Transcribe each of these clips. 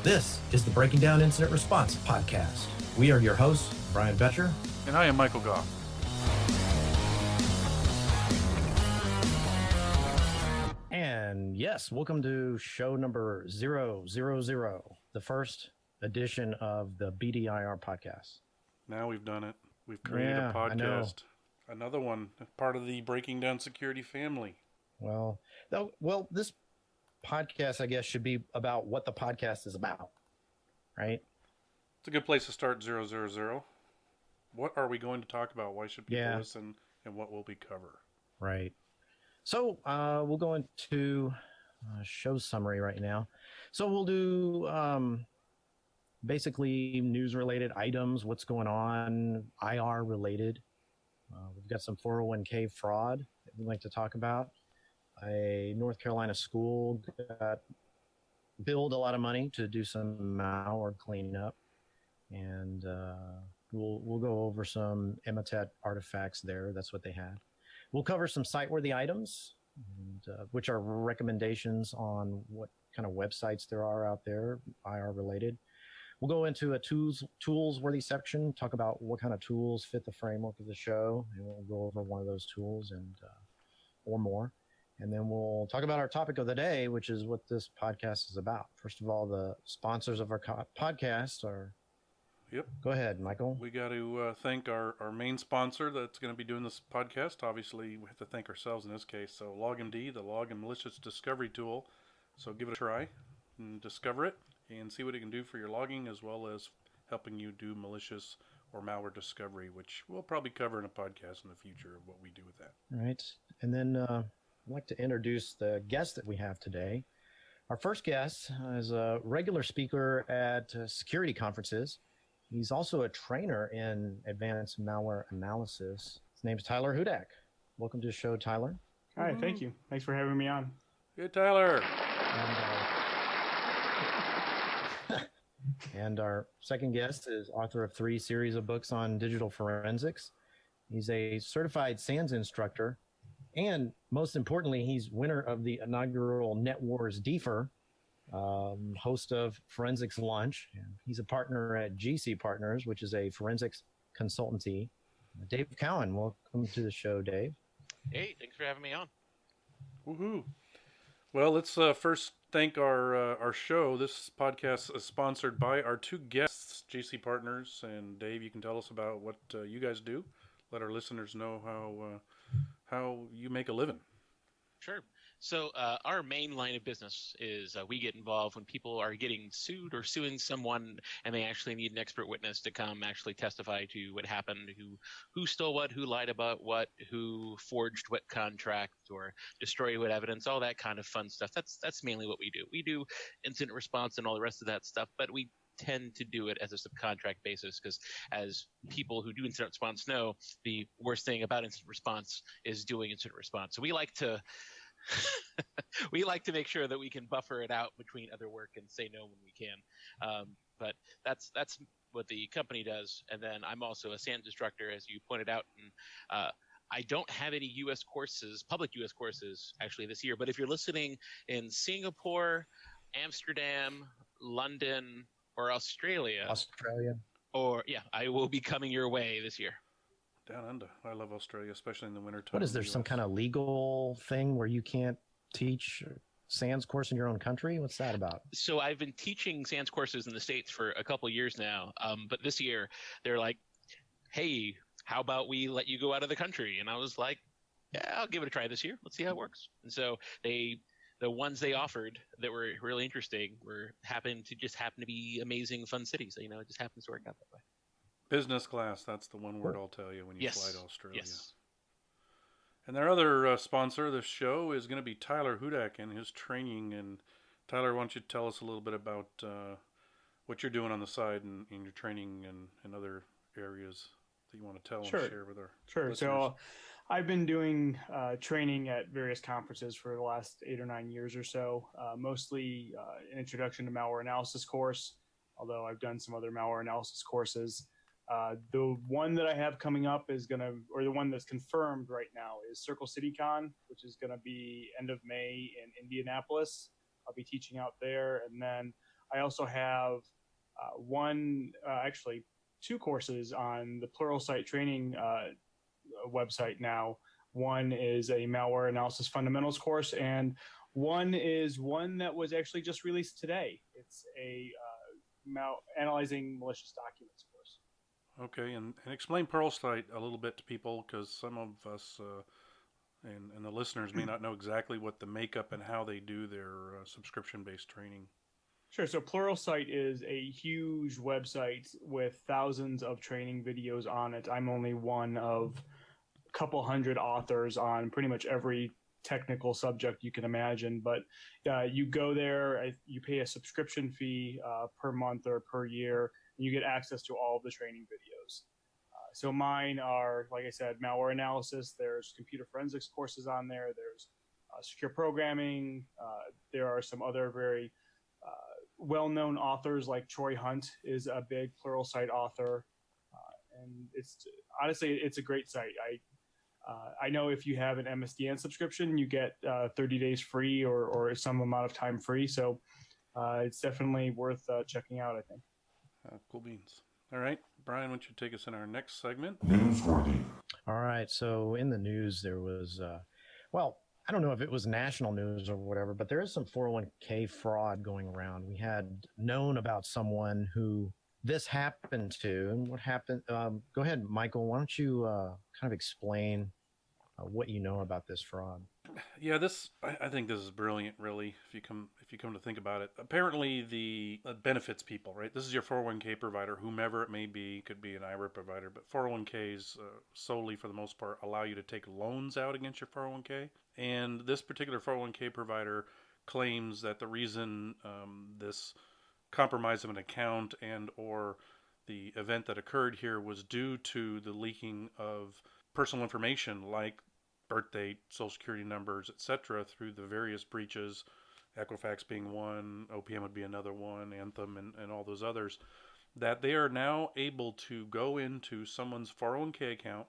This is the Breaking Down Incident Response podcast. We are your hosts, Brian Betcher. And I am Michael Goff. And yes, welcome to show number 000, the first edition of the BDIR podcast. Now we've done it. We've created a podcast. Another one, part of the Breaking Down Security family. Well, this podcast, I guess, should be about what the podcast is about, right? It's a good place to start, 000. What are we going to talk about? Why should people listen? And what will we cover? Right. So we'll go into show summary right now. So we'll do basically news-related items, what's going on, IR-related. We've got some 401k fraud that we'd like to talk about. A North Carolina school got billed a lot of money to do some malware cleanup, and we'll go over some Emotet artifacts there. That's what they had. We'll cover some site-worthy items, which are recommendations on what kind of websites there are out there, IR-related. We'll go into a tools-worthy section, talk about what kind of tools fit the framework of the show, and we'll go over one of those tools and or more. And then we'll talk about our topic of the day, which is what this podcast is about. First of all, the sponsors of our podcast are... Yep. Go ahead, Michael. We got to thank our main sponsor that's going to be doing this podcast. Obviously, we have to thank ourselves in this case. So LogMD, the log and malicious discovery tool. So give it a try and discover it and see what it can do for your logging, as well as helping you do malicious or malware discovery, which we'll probably cover in a podcast in the future of what we do with that. All right. And then I'd like to introduce the guest that we have today. Our first guest is a regular speaker at security conferences. He's also a trainer in advanced malware analysis. His name's Tyler Hudak. Welcome to the show, Tyler. Hi, thank you. Thanks for having me on. Good, Tyler. And our second guest is author of 3 series of books on digital forensics. He's a certified SANS instructor. And most importantly, he's winner of the inaugural NetWars DFIR, host of Forensics Lunch. And he's a partner at GC Partners, which is a forensics consultancy. Dave Cowen, welcome to the show, Dave. Hey, thanks for having me on. Woohoo. Well, let's first thank our show. This podcast is sponsored by our 2 guests, GC Partners. And Dave, you can tell us about what you guys do. Let our listeners know how you make a living. Sure. So our main line of business is we get involved when people are getting sued or suing someone, and they actually need an expert witness to come actually testify to what happened, who stole what, who lied about what, who forged what contract or destroyed what evidence, all that kind of fun stuff. That's mainly what we do. We do incident response and all the rest of that stuff, but we tend to do it as a subcontract basis because, as people who do incident response know, the worst thing about incident response is doing incident response. So we like to make sure that we can buffer it out between other work and say no when we can. But that's what the company does. And then I'm also a SANS instructor, as you pointed out. And I don't have any U.S. courses, public U.S. courses, actually this year. But if you're listening in Singapore, Amsterdam, London, or Australia, I will be coming your way this year. Down under. I love Australia, especially in the wintertime. What is there, some kind of legal thing where you can't teach SANS course in your own country? What's that about? So I've been teaching SANS courses in the States for a couple of years now. But this year they're like, hey, how about we let you go out of the country? And I was like, yeah, I'll give it a try this year. Let's see how it works. And so the ones they offered that were really interesting happened to be amazing, fun cities. You know, it just happens to work out that way. Business class, that's the one word I'll tell you when you fly to Australia. Yes. And their other sponsor of this show is going to be Tyler Hudak and his training. And Tyler, why don't you tell us a little bit about what you're doing on the side in your training and other areas that you want to tell and share with our listeners. So I've been doing training at various conferences for the last 8 or 9 years or so, mostly an introduction to malware analysis course, although I've done some other malware analysis courses. The one that I have coming up is the one that's confirmed right now is Circle CityCon, which is going to be end of May in Indianapolis. I'll be teaching out there. And then I also have actually two courses on the Pluralsight training website now. One is a malware analysis fundamentals course, and one is one that was actually just released today. It's a analyzing malicious documents course. Okay, and explain Pluralsight a little bit to people, because some of us and the listeners may not know exactly what the makeup and how they do their subscription-based training. Sure. So Pluralsight is a huge website with thousands of training videos on it. I'm only one of a couple hundred authors on pretty much every technical subject you can imagine. But you go there, you pay a subscription fee per month or per year, and you get access to all of the training videos. So mine are, like I said, malware analysis. There's computer forensics courses on there. There's secure programming. There are some other very well-known authors, like Troy Hunt is a big Pluralsight author, and it's a great site. I know if you have an MSDN subscription, you get 30 days free or some amount of time free. So it's definitely worth checking out, I think. Cool beans. All right, Brian, why don't you take us in our next segment? Newsworthy. All right. So in the news, there was, I don't know if it was national news or whatever, but there is some 401k fraud going around. We had known about someone who this happened to, and what happened. Go ahead, Michael. Why don't you kind of explain what you know about this fraud? Yeah, I think this is brilliant, really. If you come to think about it, apparently the benefits people, right? This is your 401k provider, whomever it may be, could be an IRA provider, but 401ks solely for the most part allow you to take loans out against your 401k. And this particular 401k provider claims that the reason this compromise of an account and or the event that occurred here was due to the leaking of personal information like birth date, social security numbers, etc., through the various breaches, Equifax being one, OPM would be another one, Anthem, and all those others, that they are now able to go into someone's 401k account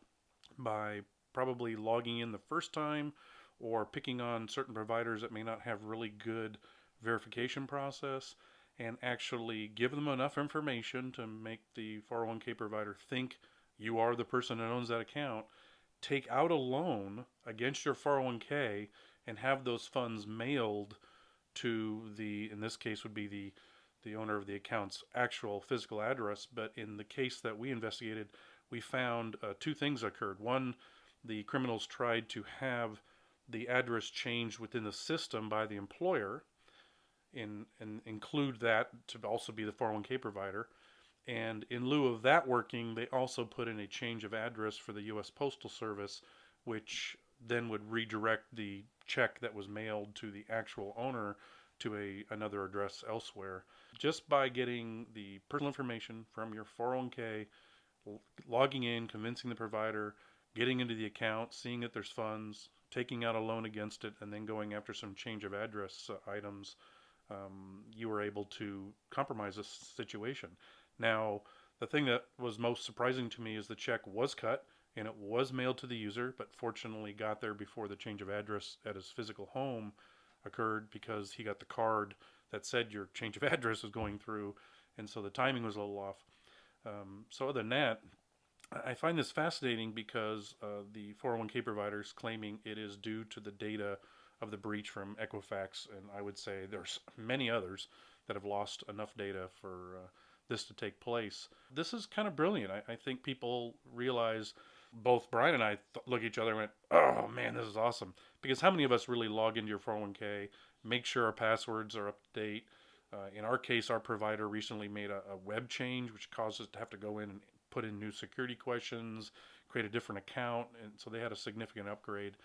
by probably logging in the first time or picking on certain providers that may not have really good verification process and actually give them enough information to make the 401k provider think you are the person that owns that account, take out a loan against your 401k and have those funds mailed to in this case would be the owner of the account's actual physical address. But in the case that we investigated, we found two things occurred. One, the criminals tried to have the address changed within the system by the employer and include that to also be the 401k provider. And in lieu of that working, they also put in a change of address for the U.S. Postal Service, which then would redirect the check that was mailed to the actual owner to another address elsewhere. Just by getting the personal information from your 401k, logging in, convincing the provider, getting into the account, seeing that there's funds, taking out a loan against it, and then going after some change of address items, you were able to compromise this situation. Now, the thing that was most surprising to me is the check was cut and it was mailed to the user, but fortunately got there before the change of address at his physical home occurred because he got the card that said your change of address was going through, and so the timing was a little off. So other than that, I find this fascinating because the 401k providers claiming it is due to the data of the breach from Equifax, and I would say there's many others that have lost enough data for this to take place. This is kind of brilliant. I think people realize, both Brian and I look at each other and went, oh man, this is awesome. Because how many of us really log into your 401k, make sure our passwords are up to date? In our case, our provider recently made a web change, which caused us to have to go in and put in new security questions, create a different account, and so they had a significant upgrade.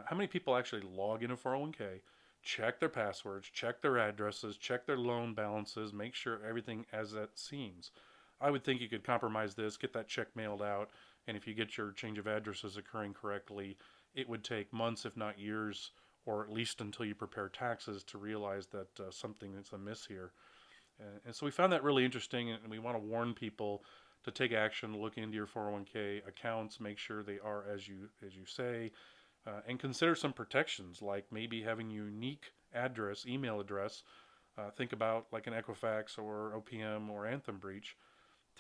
How many people actually log into 401k, check their passwords, check their addresses, check their loan balances, make sure everything as it seems? I would think you could compromise this, get that check mailed out, and if you get your change of addresses occurring correctly, it would take months, if not years, or at least until you prepare taxes to realize that something is amiss here. And so we found that really interesting, and we want to warn people to take action, look into your 401k accounts, make sure they are as you say, and consider some protections, like maybe having a unique address, email address, Think about like an Equifax or OPM or Anthem breach.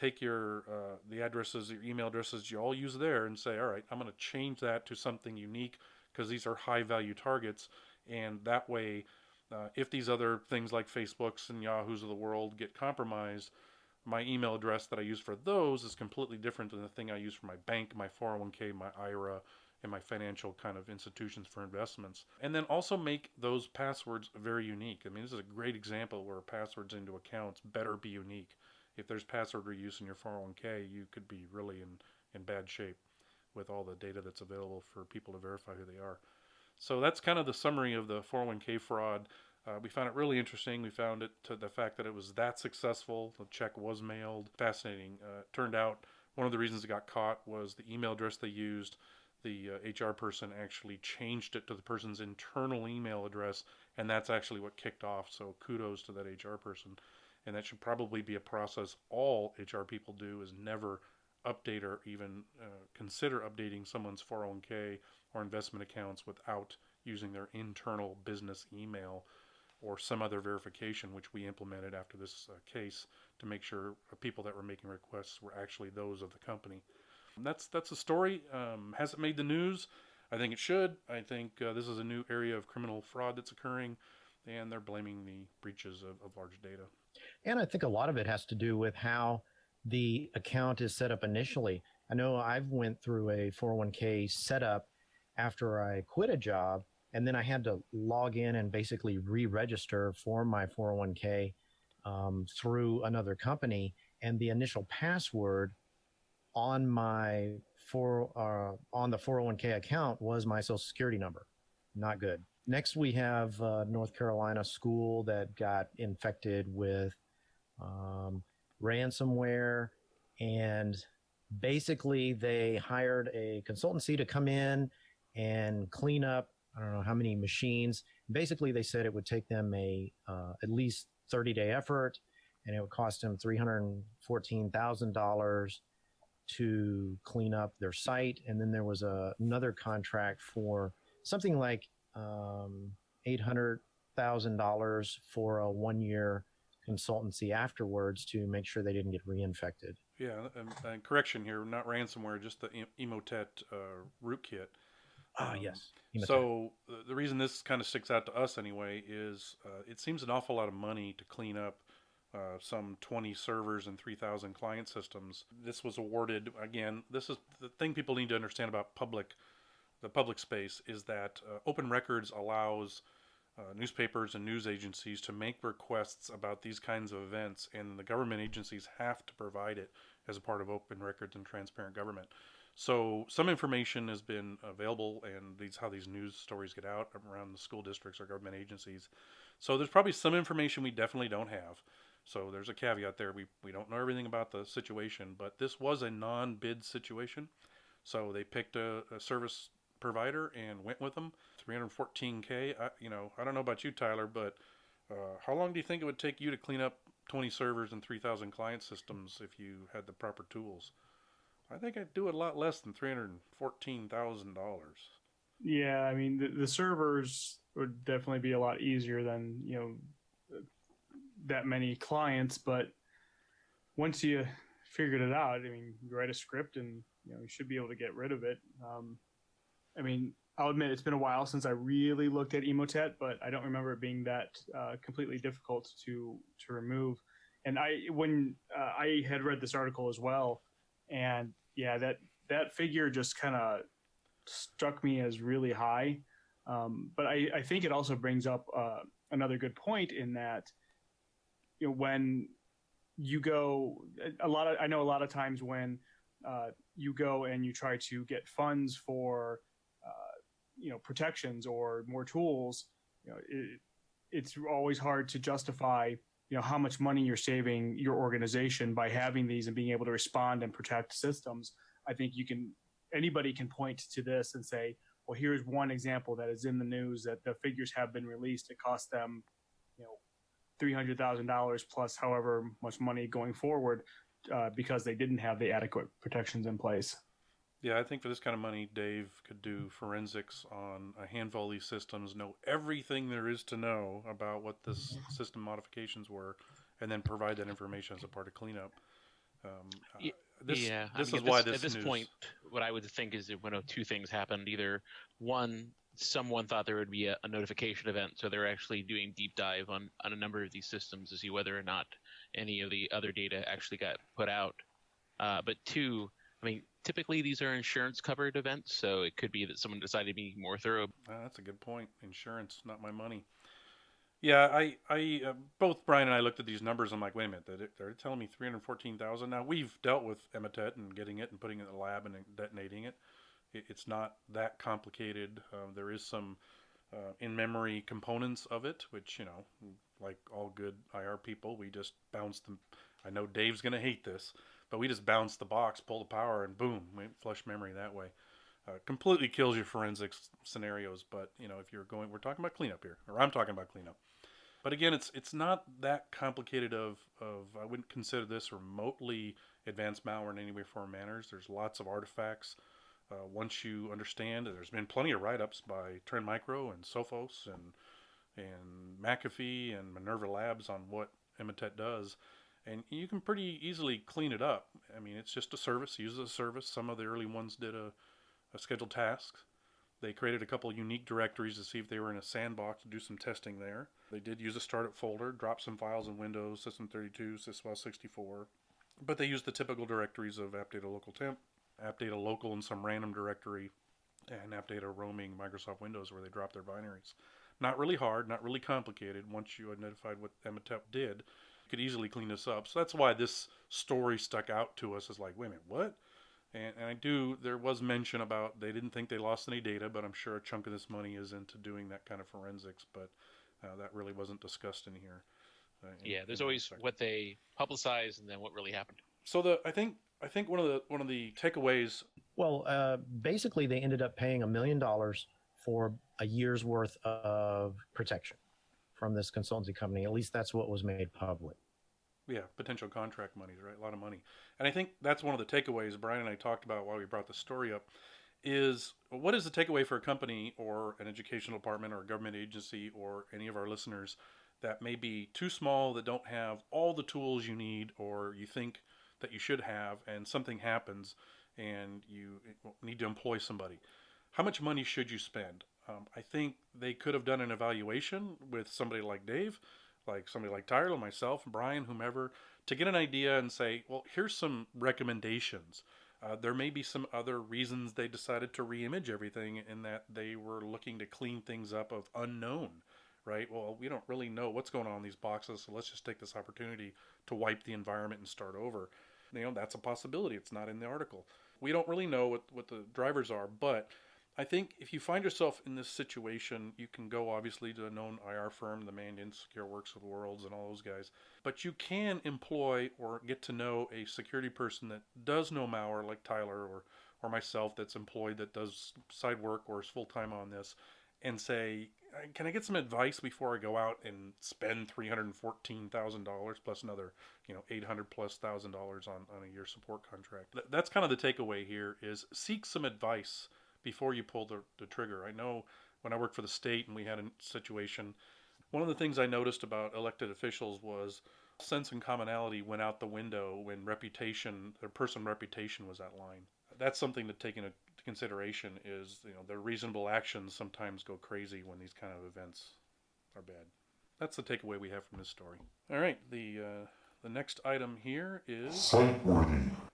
Take your the addresses, your email addresses you all use there, and say, all right, I'm going to change that to something unique because these are high value targets, and that way, if these other things like Facebooks and Yahoos of the world get compromised, my email address that I use for those is completely different than the thing I use for my bank, my 401k, my IRA, and my financial kind of institutions for investments. And then also make those passwords very unique. I mean, this is a great example where passwords into accounts better be unique. If there's password reuse in your 401k, you could be really in bad shape with all the data that's available for people to verify who they are. So that's kind of the summary of the 401k fraud. We found it really interesting. We found it to the fact that it was that successful. The check was mailed. Fascinating. Turned out one of the reasons it got caught was the email address they used. The HR person actually changed it to the person's internal email address, and that's actually what kicked off. So kudos to that HR person. And that should probably be a process all HR people do, is never update or even consider updating someone's 401k or investment accounts without using their internal business email or some other verification, which we implemented after this case to make sure people that were making requests were actually those of the company. That's a story. Hasn't made the news. I think it should. I think this is a new area of criminal fraud that's occurring, and they're blaming the breaches of large data. And I think a lot of it has to do with how the account is set up initially. I know I've went through a 401k setup after I quit a job, and then I had to log in and basically re-register for my 401k through another company. And the initial password on my on the 401k account was my social security number. Not good. Next, we have North Carolina school that got infected with ransomware, and basically they hired a consultancy to come in and clean up, I don't know how many machines. Basically, they said it would take them at least 30-day effort, and it would cost them $314,000 to clean up their site. And then there was another contract for something like $800,000 for a 1-year consultancy afterwards to make sure they didn't get reinfected. Yeah, and correction here, not ransomware, just the Emotet rootkit. Yes. So the reason this kind of sticks out to us anyway is it seems an awful lot of money to clean up some 20 servers and 3,000 client systems. This was awarded, again, this is the thing people need to understand about the public space is that open records allows newspapers and news agencies to make requests about these kinds of events, and the government agencies have to provide it as a part of open records and transparent government. So some information has been available, and how these news stories get out around the school districts or government agencies. So there's probably some information we definitely don't have. So there's a caveat there. We don't know everything about the situation, but this was a non-bid situation. So they picked a service provider and went with them. $314K. I don't know about you, Tyler, but how long do you think it would take you to clean up 20 servers and 3,000 client systems if you had the proper tools? I think I'd do it a lot less than $314,000. Yeah, I mean the servers would definitely be a lot easier than that many clients, but once you figured it out, I mean, you write a script and you should be able to get rid of it. I mean, I'll admit it's been a while since I really looked at Emotet, but I don't remember it being that completely difficult to remove. And when I had read this article as well, and yeah, that figure just kind of struck me as really high. But I think it also brings up another good point in that when you go I know a lot of times when you go and you try to get funds for protections or more tools, it's always hard to justify how much money you're saving your organization by having these and being able to respond and protect systems. I think anybody can point to this and say, well, here's one example that is in the news that the figures have been released. It cost them $300,000 plus however much money going forward because they didn't have the adequate protections in place. Yeah, I think for this kind of money, Dave could do forensics on a handful of these systems, know everything there is to know about what this system modifications were, and then provide that information as a part of cleanup. Um, uh, Y- this Yeah, I this mean, is why at this this news. point, what I would think is that one of two things happened. Either one, someone thought there would be a notification event, so they're actually doing deep dive on a number of these systems to see whether or not any of the other data actually got put out. But two, I mean, typically these are insurance covered events, so it could be that someone decided to be more thorough. That's a good point. Insurance, not my money. Yeah, both Brian and I looked at these numbers. I'm like, wait a minute, they're telling me 314,000. Now we've dealt with Emotet and getting it and putting it in the lab and detonating it. It's not that complicated. There is some in-memory components of it, which, like all good IR people, we just bounce them. I know Dave's going to hate this, but we just bounce the box, pull the power, and boom, we flush memory that way. Completely kills your forensics scenarios, but if we're talking about cleanup here, or I'm talking about cleanup. But again, it's not that complicated. Of I wouldn't consider this remotely advanced malware in any way, form, or manners. There's lots of artifacts. Once you understand, there's been plenty of write-ups by Trend Micro and Sophos and McAfee and Minerva Labs on what Emotet does, and you can pretty easily clean it up. I mean, it's just a service. Uses a service. Some of the early ones did a scheduled task. They created a couple of unique directories to see if they were in a sandbox to do some testing there. They did use a startup folder, drop some files in Windows, System32, Sysfile64, but they used the typical directories of appdata local temp, appdata local in some random directory, and appdata roaming Microsoft Windows where they drop their binaries. Not really hard, not really complicated. Once you identified what Emotet did, you could easily clean this up. So that's why this story stuck out to us as like, wait a minute, what? And there was mention about they didn't think they lost any data, but I'm sure a chunk of this money is into doing that kind of forensics, but that really wasn't discussed in here. Yeah, there's In that always respect. what they publicize and then what really happened. So I think one of the takeaways. Well, basically, they ended up paying $1 million for a year's worth of protection from this consultancy company. At least that's what was made public. Yeah, potential contract monies, right? A lot of money. And I think that's one of the takeaways Brian and I talked about while we brought the story up is what is the takeaway for a company or an educational department or a government agency or any of our listeners that may be too small, that don't have all the tools you need or you think that you should have, and something happens and you need to employ somebody. How much money should you spend? I think they could have done an evaluation with somebody like Dave, like somebody like Tyler, myself, Brian, whomever, to get an idea and say, well, here's some recommendations. There may be some other reasons they decided to reimage everything in that they were looking to clean things up of unknown, right? Well, we don't really know what's going on in these boxes, so let's just take this opportunity to wipe the environment and start over. That's a possibility. It's not in the article. We don't really know what the drivers are, but I think if you find yourself in this situation, you can go obviously to a known IR firm, the Man Insecure Works of the Worlds and all those guys, but you can employ or get to know a security person that does know malware, like Tyler or myself, that's employed, that does side work or is full time on this, and say, can I get some advice before I go out and spend $314,000 plus another, $800,000+ on a year support contract? That's kind of the takeaway here: is seek some advice before you pull the trigger. I know when I worked for the state and we had a situation, one of the things I noticed about elected officials was sense and commonality went out the window when their personal reputation was at line. That's something to take into consideration. Is their reasonable actions sometimes go crazy when these kind of events are bad. That's the takeaway we have from this story. All right, the next item here is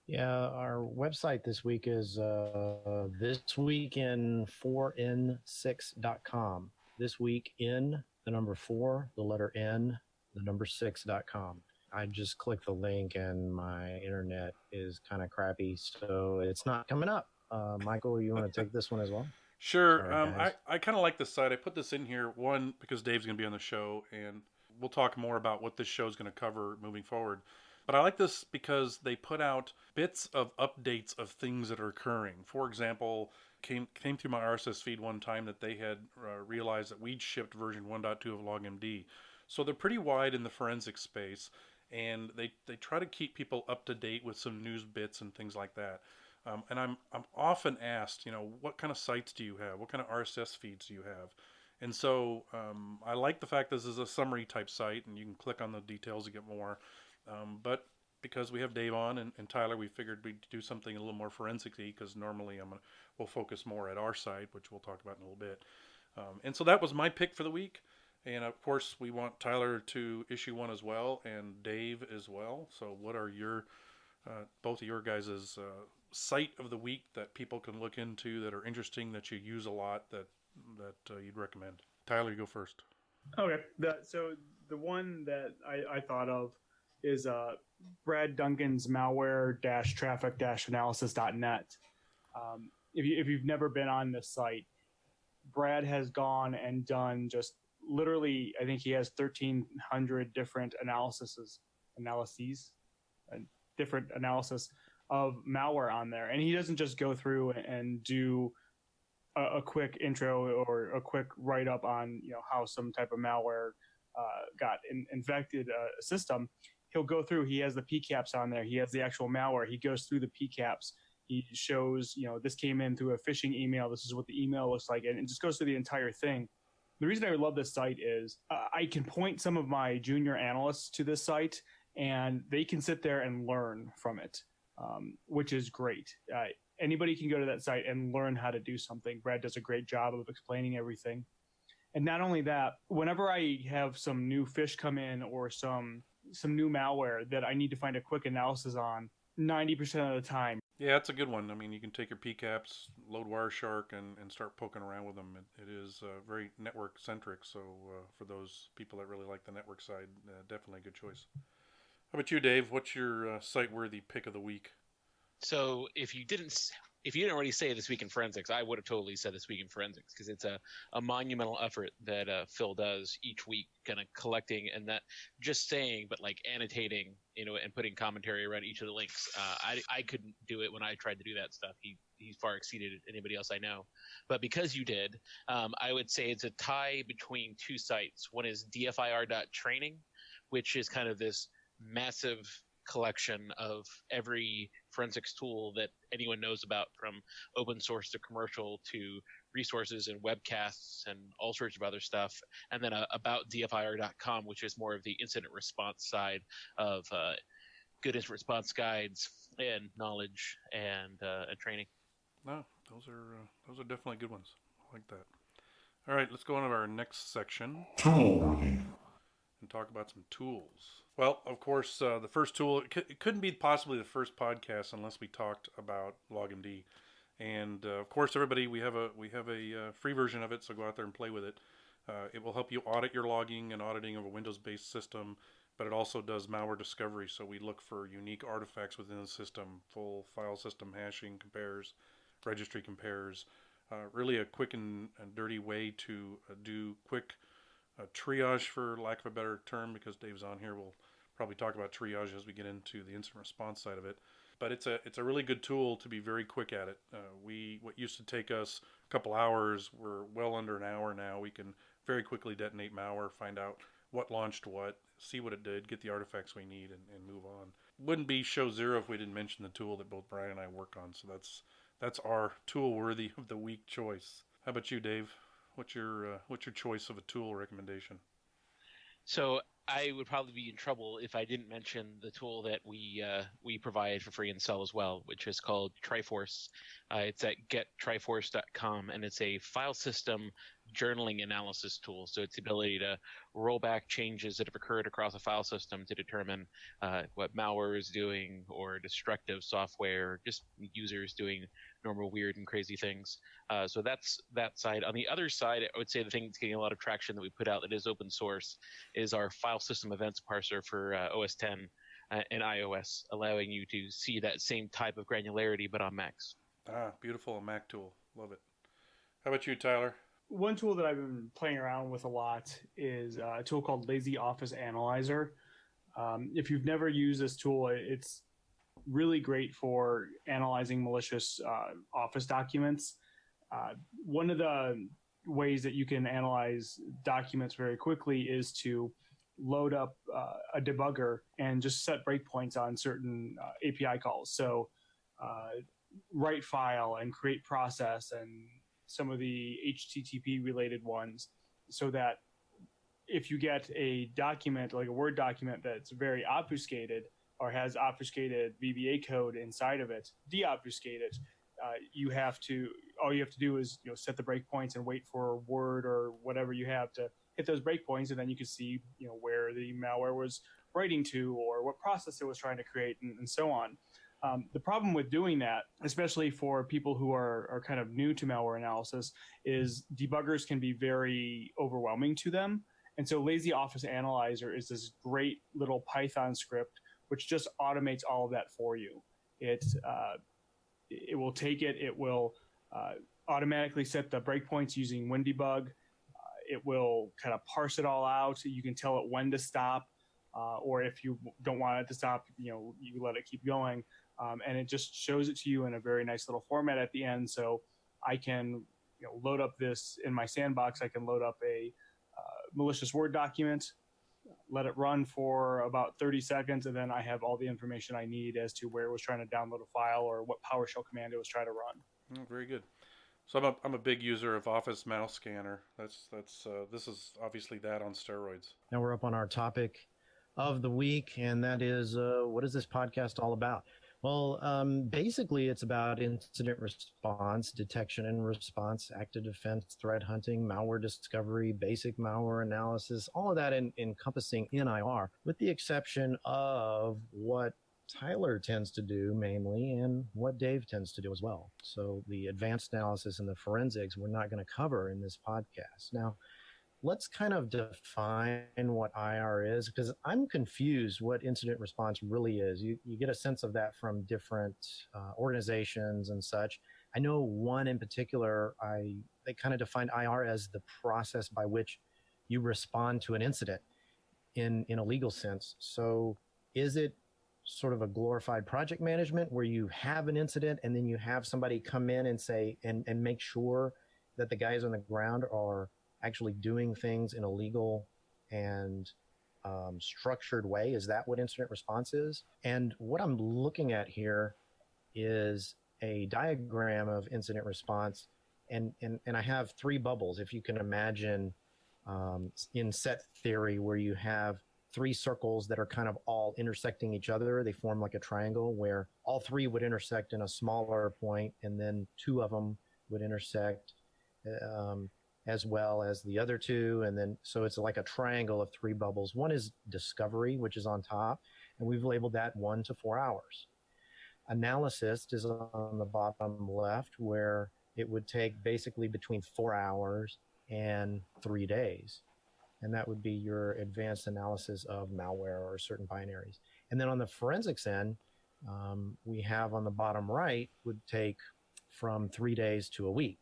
Yeah, our website this week is thisweekin4n6.com. This week in the number 4, the letter N, the number 6.com. I just clicked the link and my internet is kind of crappy, so it's not coming up. Michael, you want to take this one as well? Sure. Sorry, guys. I kind of like this site. I put this in here, one, because Dave's going to be on the show, and we'll talk more about what this show is going to cover moving forward. But I like this because they put out bits of updates of things that are occurring. For example, came through my RSS feed one time that they had realized that we'd shipped version 1.2 of LogMD. So they're pretty wide in the forensic space, and they try to keep people up to date with some news bits and things like that. And I'm often asked, what kind of sites do you have? What kind of RSS feeds do you have? And so I like the fact this is a summary type site, and you can click on the details to get more. But because we have Dave on and Tyler, we figured we'd do something a little more forensic-y, because normally we'll focus more at our site, which we'll talk about in a little bit. And so that was my pick for the week. And of course, we want Tyler to issue one as well, and Dave as well. So what are your both of your guys' site of the week that people can look into that are interesting, that you use a lot, that you'd recommend? Tyler, you go first. Okay. So the one that I thought of is Brad Duncan's malware-traffic-analysis.net. If you've never been on this site, Brad has gone and done just literally, I think he has 1,300 different analyses, different analysis of malware on there. And he doesn't just go through and do a quick intro or a quick write-up on how some type of malware got infected a system. He'll go through, he has the PCAPs on there, he has the actual malware, he goes through the PCAPs, he shows, this came in through a phishing email, this is what the email looks like, and it just goes through the entire thing. The reason I love this site is I can point some of my junior analysts to this site, and they can sit there and learn from it, which is great. Anybody can go to that site and learn how to do something. Brad does a great job of explaining everything. And not only that, whenever I have some new fish come in or some new malware that I need to find a quick analysis on, 90% of the time. Yeah, that's a good one. I mean, you can take your PCAPs, load Wireshark, and start poking around with them. It is very network-centric, so for those people that really like the network side, definitely a good choice. How about you, Dave? What's your site-worthy pick of the week? So if you didn't already say This Week in Forensics, I would have totally said This Week in Forensics, because it's a monumental effort that Phil does each week, kind of collecting and not just saying, but like annotating, and putting commentary around each of the links. I couldn't do it when I tried to do that stuff. He far exceeded anybody else I know. But because you did, I would say it's a tie between two sites. One is DFIR.training, which is kind of this massive collection of every forensics tool that anyone knows about, from open source to commercial to resources and webcasts and all sorts of other stuff. And then about DFIR.com, which is more of the incident response side of good incident response guides and knowledge and training. No, those are definitely good ones. I like that. All right, let's go on to our next section and talk about some tools. Well, of course, the first tool, it couldn't be possibly the first podcast unless we talked about LogMD. And of course, everybody, we have a free version of it, so go out there and play with it. It will help you audit your logging and auditing of a Windows-based system, but it also does malware discovery. So we look for unique artifacts within the system, full file system hashing compares, registry compares. Really a quick and dirty way to do quick triage, for lack of a better term, because Dave's on here. We'll probably talk about triage as we get into the incident response side of it. But it's a really good tool to be very quick at it. What used to take us a couple hours, we're well under an hour now. We can very quickly detonate malware, find out what launched what, see what it did, get the artifacts we need, and move on. Wouldn't be show zero if we didn't mention the tool that both Brian and I work on. So that's our tool worthy of the week choice. How about you, Dave? What's your choice of a tool recommendation? So I would probably be in trouble if I didn't mention the tool that we provide for free and sell as well, which is called Triforce. It's at gettriforce.com, and it's a file system journaling analysis tool. So it's the ability to roll back changes that have occurred across a file system to determine what malware is doing, or destructive software, just users doing normal weird and crazy things. So that's that side. On the other side, I would say the thing that's getting a lot of traction that we put out that is open source is our file system events parser for OS 10 and iOS, allowing you to see that same type of granularity but on Macs. Beautiful, a Mac tool. Love it. How about you, Tyler? One tool that I've been playing around with a lot is a tool called Lazy Office Analyzer. If you've never used this tool, it's really great for analyzing malicious Office documents. One of the ways that you can analyze documents very quickly is to load up a debugger and just set breakpoints on certain API calls. So write file and create process and some of the HTTP related ones, so that if you get a document, like a Word document that's very obfuscated or has obfuscated VBA code inside of it, deobfuscate it. All you have to do is set the breakpoints and wait for Word or whatever you have to hit those breakpoints, and then you can see where the malware was writing to or what process it was trying to create, and so on. The problem with doing that, especially for people who are kind of new to malware analysis, is debuggers can be very overwhelming to them. And so Lazy Office Analyzer is this great little Python script which just automates all of that for you. It will take it. It will automatically set the breakpoints using WinDebug. It will kind of parse it all out. You can tell it when to stop, or if you don't want it to stop, you let it keep going. And it just shows it to you in a very nice little format at the end. So I can load up this in my sandbox. I can load up a malicious Word document, let it run for about 30 seconds, and then I have all the information I need as to where it was trying to download a file or what PowerShell command it was trying to run. Very good. So I'm a big user of Office Mouse Scanner. This is obviously that on steroids. Now we're up on our topic of the week, and that is what is this podcast all about? Well, basically, it's about incident response, detection and response, active defense, threat hunting, malware discovery, basic malware analysis, all of that encompassing NIR, with the exception of what Tyler tends to do mainly and what Dave tends to do as well. So the advanced analysis and the forensics we're not going to cover in this podcast. Now, let's kind of define what IR is, because I'm confused what incident response really is. You get a sense of that from different organizations and such. I know one in particular, they kind of defined IR as the process by which you respond to an incident in a legal sense. So is it sort of a glorified project management where you have an incident and then you have somebody come in and say, and make sure that the guys on the ground are actually doing things in a legal and structured way? Is that what incident response is? And what I'm looking at here is a diagram of incident response, and I have three bubbles. If you can imagine in set theory, where you have three circles that are kind of all intersecting each other, they form like a triangle where all three would intersect in a smaller point, and then two of them would intersect as well as the other two. And then, so it's like a triangle of three bubbles. One is discovery, which is on top, and we've labeled that 1 to 4 hours. Analysis is on the bottom left, where it would take basically between 4 hours and 3 days. And that would be your advanced analysis of malware or certain binaries. And then on the forensics end, we have on the bottom right would take from 3 days to a week.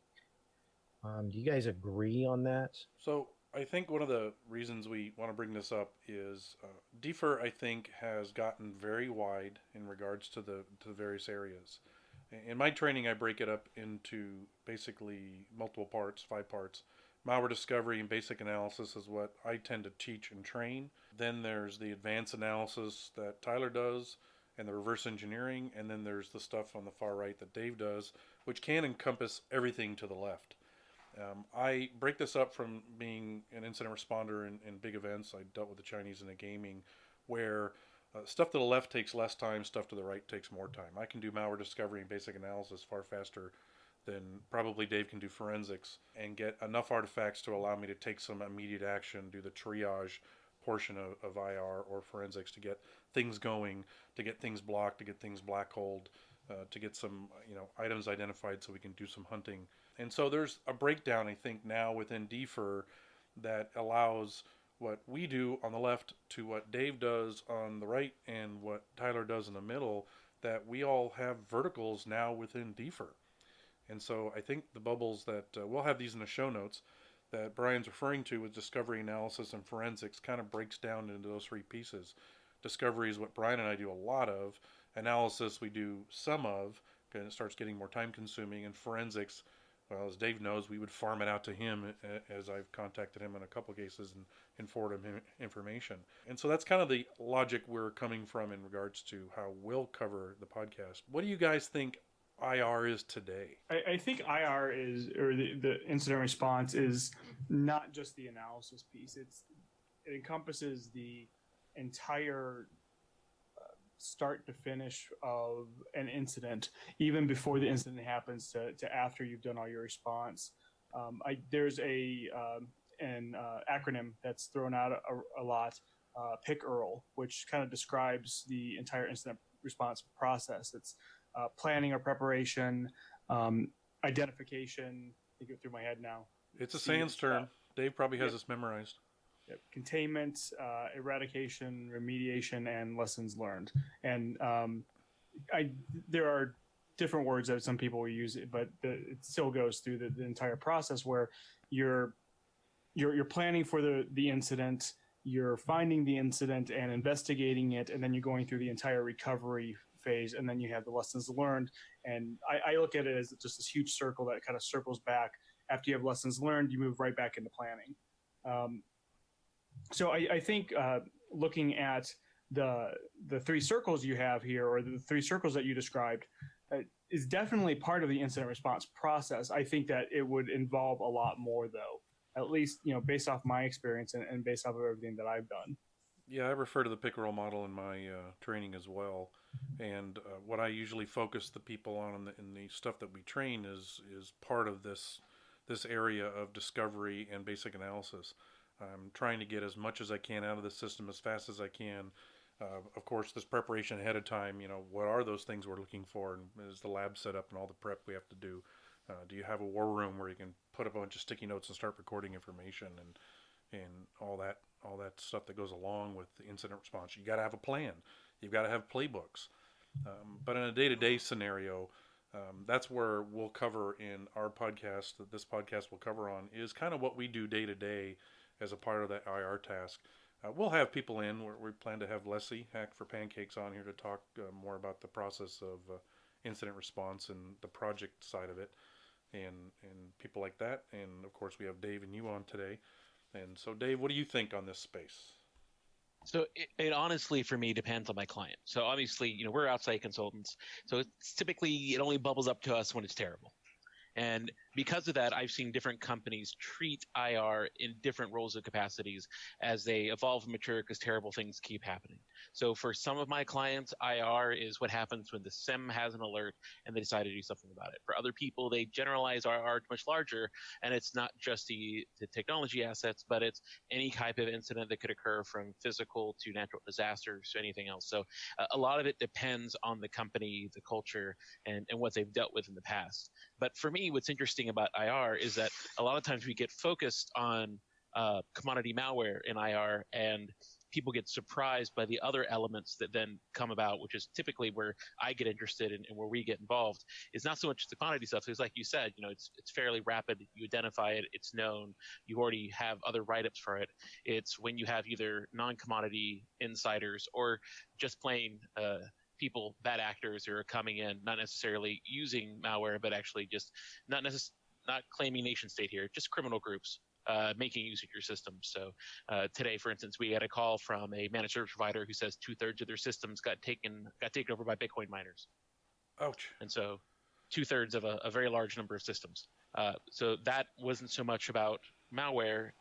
Do you guys agree on that? So I think one of the reasons we want to bring this up is DFIR, I think, has gotten very wide in regards to the various areas. In my training, I break it up into basically multiple parts, 5 parts. Malware discovery and basic analysis is what I tend to teach and train. Then there's the advanced analysis that Tyler does and the reverse engineering. And then there's the stuff on the far right that Dave does, which can encompass everything to the left. I break this up from being an incident responder in big events. I dealt with the Chinese in the gaming, where stuff to the left takes less time, stuff to the right takes more time. I can do malware discovery and basic analysis far faster than probably Dave can do forensics, and get enough artifacts to allow me to take some immediate action, do the triage portion of IR or forensics to get things going, to get things blocked, to get things black holed, to get some items identified so we can do some hunting. And so there's a breakdown, I think, now within DFIR that allows what we do on the left to what Dave does on the right and what Tyler does in the middle, that we all have verticals now within DFIR. And so I think the bubbles that we'll have these in the show notes that Brian's referring to with discovery, analysis, and forensics kind of breaks down into those 3 pieces. Discovery is what Brian and I do a lot of. Analysis we do some of, and it starts getting more time consuming. And forensics, well, as Dave knows, we would farm it out to him, as I've contacted him in a couple of cases and forwarded him information. And so that's kind of the logic we're coming from in regards to how we'll cover the podcast. What do you guys think IR is today? I think IR is, or the incident response is not just the analysis piece. It encompasses the entire start to finish of an incident, even before the incident happens to after you've done all your response. There's an acronym that's thrown out a lot, PIC-EARL, which kind of describes the entire incident response process. It's planning or preparation, identification. I think it through my head now. It's a sans term. Dave probably has this memorized. Yep. Containment, eradication, remediation, and lessons learned. And there are different words that some people will use, but it still goes through the entire process where you're planning for the incident, you're finding the incident and investigating it, and then you're going through the entire recovery phase, and then you have the lessons learned. And I look at it as just this huge circle that kind of circles back. After you have lessons learned, you move right back into planning. So I think looking at the three circles you have here, or the three circles that you described, is definitely part of the incident response process. I think that it would involve a lot more, though, at least based off my experience and based off of everything that I've done. Yeah, I refer to the pick-and-roll model in my training as well, and what I usually focus the people on in the stuff that we train is part of this area of discovery and basic analysis. I'm trying to get as much as I can out of the system as fast as I can. Of course, this preparation ahead of time, what are those things we're looking for, and is the lab set up and all the prep we have to do? Do you have a war room where you can put a bunch of sticky notes and start recording information and all that stuff that goes along with the incident response? You got to have a plan. You've got to have playbooks. But in a day-to-day scenario, that's where we'll cover in our podcast, that this podcast will cover on, is kind of what we do day to day as a part of that IR task. We'll have people in. We plan to have Leslie Hack for Pancakes on here to talk more about the process of incident response and the project side of it, and people like that. And of course, we have Dave and you on today. And so, Dave, what do you think on this space? So it honestly, for me, depends on my client. So obviously, we're outside consultants. So it's typically, it only bubbles up to us when it's terrible. And because of that, I've seen different companies treat IR in different roles of capacities as they evolve and mature because terrible things keep happening. So for some of my clients, IR is what happens when the SIM has an alert and they decide to do something about it. For other people, they generalize IR much larger, and it's not just the technology assets, but it's any type of incident that could occur, from physical to natural disasters to anything else. So a lot of it depends on the company, the culture, and what they've dealt with in the past. But for me, what's interesting about IR is that a lot of times we get focused on commodity malware in IR, and people get surprised by the other elements that then come about, which is typically where I get interested in and where we get involved. Is not so much the commodity stuff, because like you said, it's fairly rapid. You identify it, it's known, you already have other write-ups for it. It's when you have either non-commodity insiders or just plain people, bad actors, who are coming in, not necessarily using malware, but actually just not claiming nation state here, just criminal groups making use of your system. So today, for instance, we had a call from a managed service provider who says 2/3 of their systems got taken over by Bitcoin miners. Ouch. And so 2/3 of a very large number of systems. So that wasn't so much about malware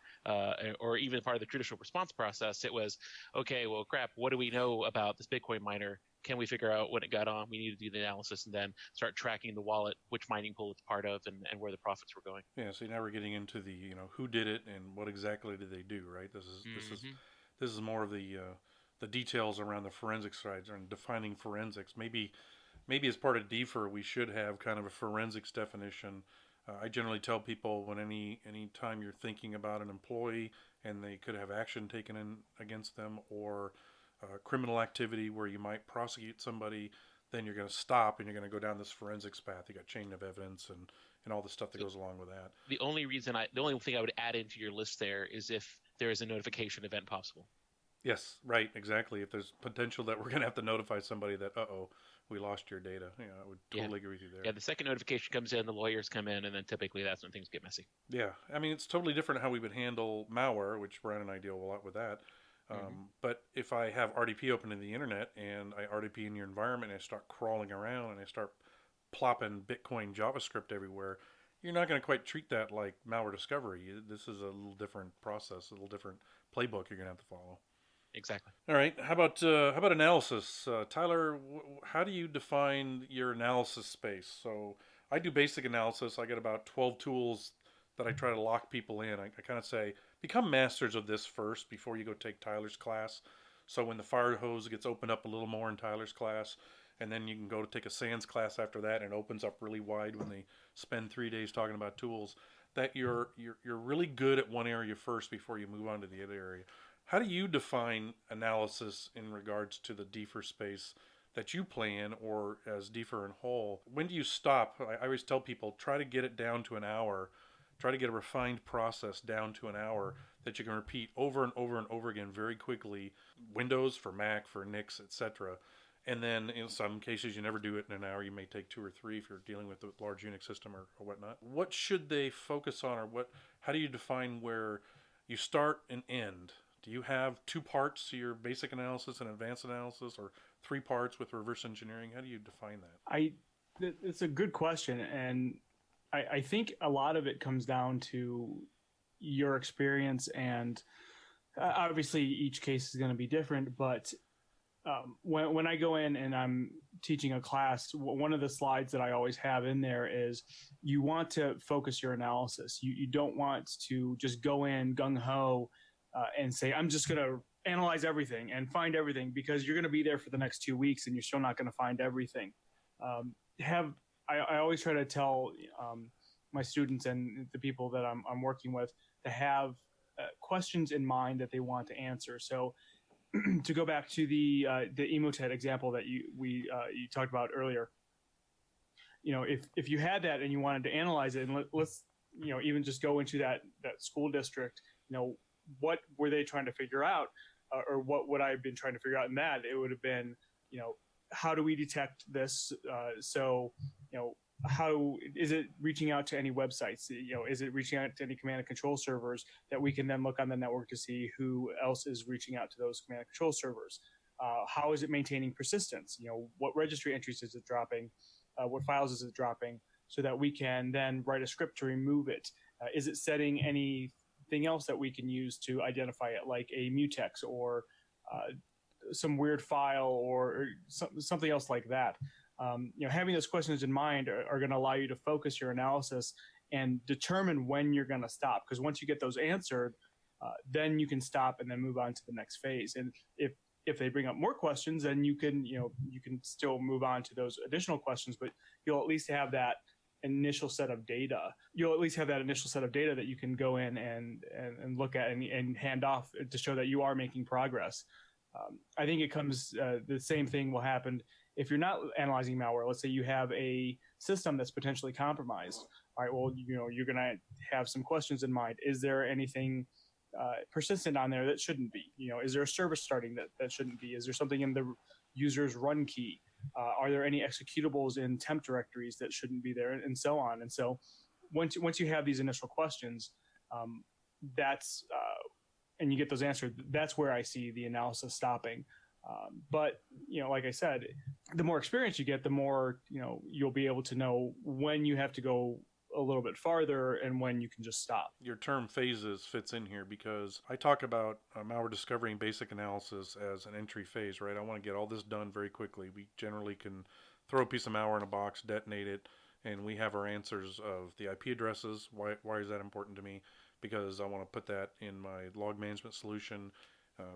or even part of the traditional response process. It was, okay, well, crap, what do we know about this Bitcoin miner? Can we figure out when it got on? We need to do the analysis and then start tracking the wallet, which mining pool it's part of, and where the profits were going. Yeah, so now we're getting into the who did it and what exactly did they do, right? This is more of the details around the forensic side and defining forensics. Maybe as part of DFIR we should have kind of a forensics definition. I generally tell people, when any time you're thinking about an employee and they could have action taken in against them, or criminal activity where you might prosecute somebody, then you're going to stop and you're going to go down this forensics path. You got chain of evidence and all the stuff that goes along with that. The only thing I would add into your list there is if there is a notification event possible. Yes, right, exactly. If there's potential that we're going to have to notify somebody that, we lost your data. I would totally agree with you there. Yeah, the second notification comes in, the lawyers come in, and then typically that's when things get messy. Yeah, I mean, it's totally different how we would handle malware, which Brandon and I deal a lot with that. But if I have RDP open in the internet and I RDP in your environment and I start crawling around and I start plopping Bitcoin JavaScript everywhere, you're not going to quite treat that like malware discovery. This is a little different process, a little different playbook you're going to have to follow. Exactly. All right. How about analysis, Tyler? How do you define your analysis space? So I do basic analysis. I get about 12 tools that I try to lock people in. I kind of say become masters of this first before you go take Tyler's class. So when the fire hose gets opened up a little more in Tyler's class, and then you can go to take a SANS class after that, and it opens up really wide when they spend 3 days talking about tools. That you're really good at one area first before you move on to the other area. How do you define analysis in regards to the DFIR space that you play in, or as DFIR in whole? When do you stop? I always tell people, try to get it down to an hour. Try to get a refined process down to an hour that you can repeat over and over and over again very quickly. Windows, for Mac, for Nix, etc. And then in some cases, you never do it in an hour. You may take 2 or 3 if you're dealing with a large Unix system or whatnot. What should they focus on, or how do you define where you start and end? Do you have 2 parts to your basic analysis and advanced analysis, or 3 parts with reverse engineering? How do you define that? It's a good question, and I think a lot of it comes down to your experience, and obviously each case is going to be different. But when I go in and I'm teaching a class, one of the slides that I always have in there is you want to focus your analysis. You don't want to just go in gung-ho and say, I'm just going to analyze everything and find everything, because you're going to be there for the next 2 weeks and you're still not going to find everything. I always try to tell my students and the people that I'm working with to have questions in mind that they want to answer. So to go back to the Emotet example that you talked about earlier, if you had that and you wanted to analyze it, and let's even just go into that school district, what were they trying to figure out, or what would I have been trying to figure out in that? It would have been, how do we detect this? How is it reaching out to any websites? Is it reaching out to any command and control servers that we can then look on the network to see who else is reaching out to those command and control servers? How is it maintaining persistence? What registry entries is it dropping? What files is it dropping? So that we can then write a script to remove it. Is it setting anything else that we can use to identify it, like a mutex or some weird file or something else like that? Having those questions in mind are going to allow you to focus your analysis and determine when you're going to stop. Because once you get those answered, then you can stop and then move on to the next phase. And if they bring up more questions, then you can still move on to those additional questions. But you'll at least have that initial set of data. You'll at least have that initial set of data that you can go in and look at and hand off to show that you are making progress. I think it comes the same thing will happen if you're not analyzing malware. Let's say you have a system that's potentially compromised. All right, well, you're going to have some questions in mind. Is there anything persistent on there that shouldn't be? Is there a service starting that shouldn't be? Is there something in the user's run key? Are there any executables in temp directories that shouldn't be there, and so on? And so once you have these initial questions, and you get those answered, that's where I see the analysis stopping. But like I said, the more experience you get, the more you'll be able to know when you have to go a little bit farther and when you can just stop. Your term phases fits in here because I talk about malware discovery and basic analysis as an entry phase, right? I want to get all this done very quickly. We generally can throw a piece of malware in a box, detonate it, and we have our answers of the IP addresses. Why is that important to me? Because I want to put that in my log management solution.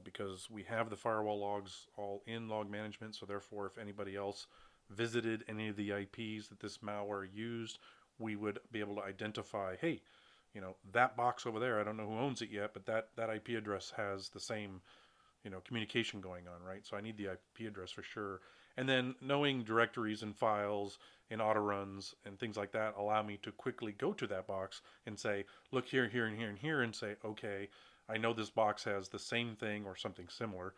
Because we have the firewall logs all in log management, so therefore if anybody else visited any of the IPs that this malware used, we would be able to identify, hey, that box over there, I don't know who owns it yet, but that IP address has the same communication going on, right? So I need the IP address for sure. And then knowing directories and files and auto runs and things like that allow me to quickly go to that box and say, look here, here, and here, and here, and say, okay, I know this box has the same thing or something similar,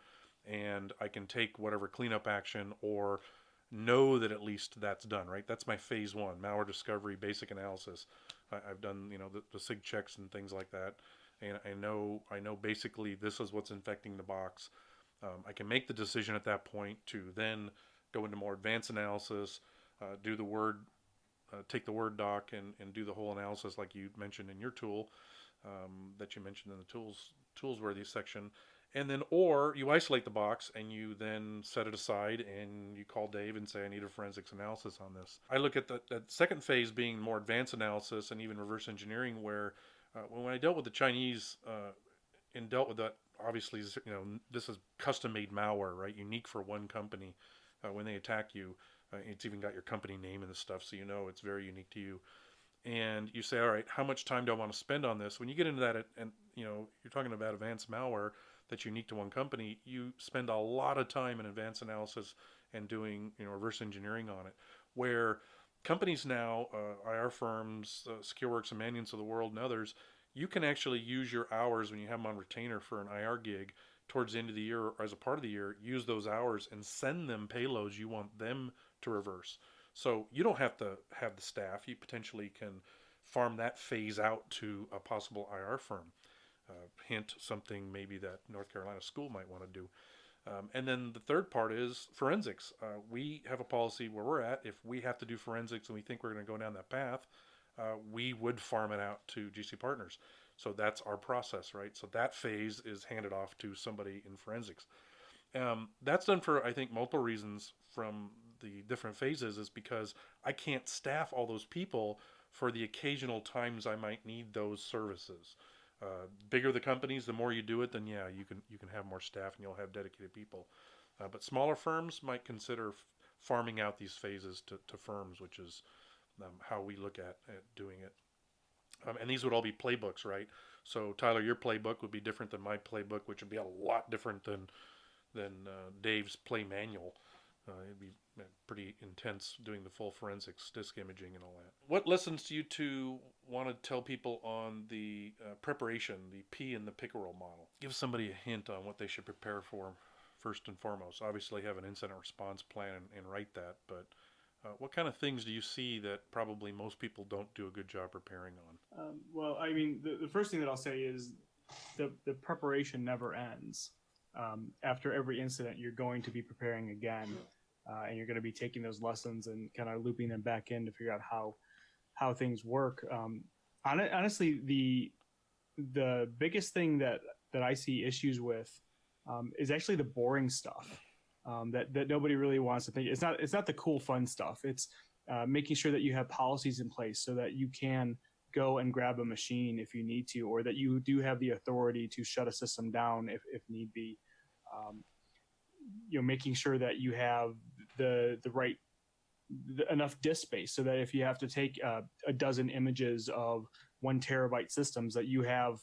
and I can take whatever cleanup action or know that at least that's done, right? That's my phase 1, malware discovery, basic analysis. I've done, the SIG checks and things like that, and I know basically this is what's infecting the box. I can make the decision at that point to then go into more advanced analysis. do the word, take the Word doc and do the whole analysis like you mentioned in your tool, that you mentioned in the toolsworthy section. And then, or you isolate the box and you then set it aside and you call Dave and say, I need a forensics analysis on this. I look at that second phase being more advanced analysis and even reverse engineering, where when I dealt with the Chinese and dealt with that, obviously, this is custom made malware, right? Unique for one company. When they attack you, it's even got your company name and the stuff, so it's very unique to you. And you say, all right, how much time do I want to spend on this? When you get into that, and you're talking about advanced malware that's unique to one company, you spend a lot of time in advanced analysis and doing reverse engineering on it. Where companies now, IR firms, SecureWorks and Manions of the world and others, you can actually use your hours when you have them on retainer for an IR gig towards the end of the year or as a part of the year, use those hours and send them payloads you want them to reverse. So you don't have to have the staff. You potentially can farm that phase out to a possible IR firm. Hint, something maybe that North Carolina school might want to do. And then the third part is forensics. We have a policy where we're at. If we have to do forensics and we think we're going to go down that path, we would farm it out to GC partners. So that's our process, right? So that phase is handed off to somebody in forensics. That's done for, I think, multiple reasons from the different phases, is because I can't staff all those people for the occasional times I might need those services. Bigger the companies, the more you do it, then you can have more staff and you'll have dedicated people. But smaller firms might consider farming out these phases to firms, which is how we look at doing it. And these would all be playbooks, right? So Tyler, your playbook would be different than my playbook, which would be a lot different than Dave's play manual. It'd be pretty intense doing the full forensics, disk imaging, and all that. What lessons do you two want to tell people on the preparation, the P and the pickerel model? Give somebody a hint on what they should prepare for first and foremost. Obviously have an incident response plan and write that, but what kind of things do you see that probably most people don't do a good job preparing on? Well, I mean, the first thing that I'll say is the preparation never ends. After every incident, you're going to be preparing again, and you're going to be taking those lessons and kind of looping them back in to figure out how things work. Honestly, the biggest thing that I see issues with is actually the boring stuff that nobody really wants to think. It's not the cool, fun stuff. It's making sure that you have policies in place so that you can go and grab a machine if you need to, or that you do have the authority to shut a system down if need be. Making sure that you have the right enough disk space so that if you have to take a dozen images of 1 terabyte systems, that you have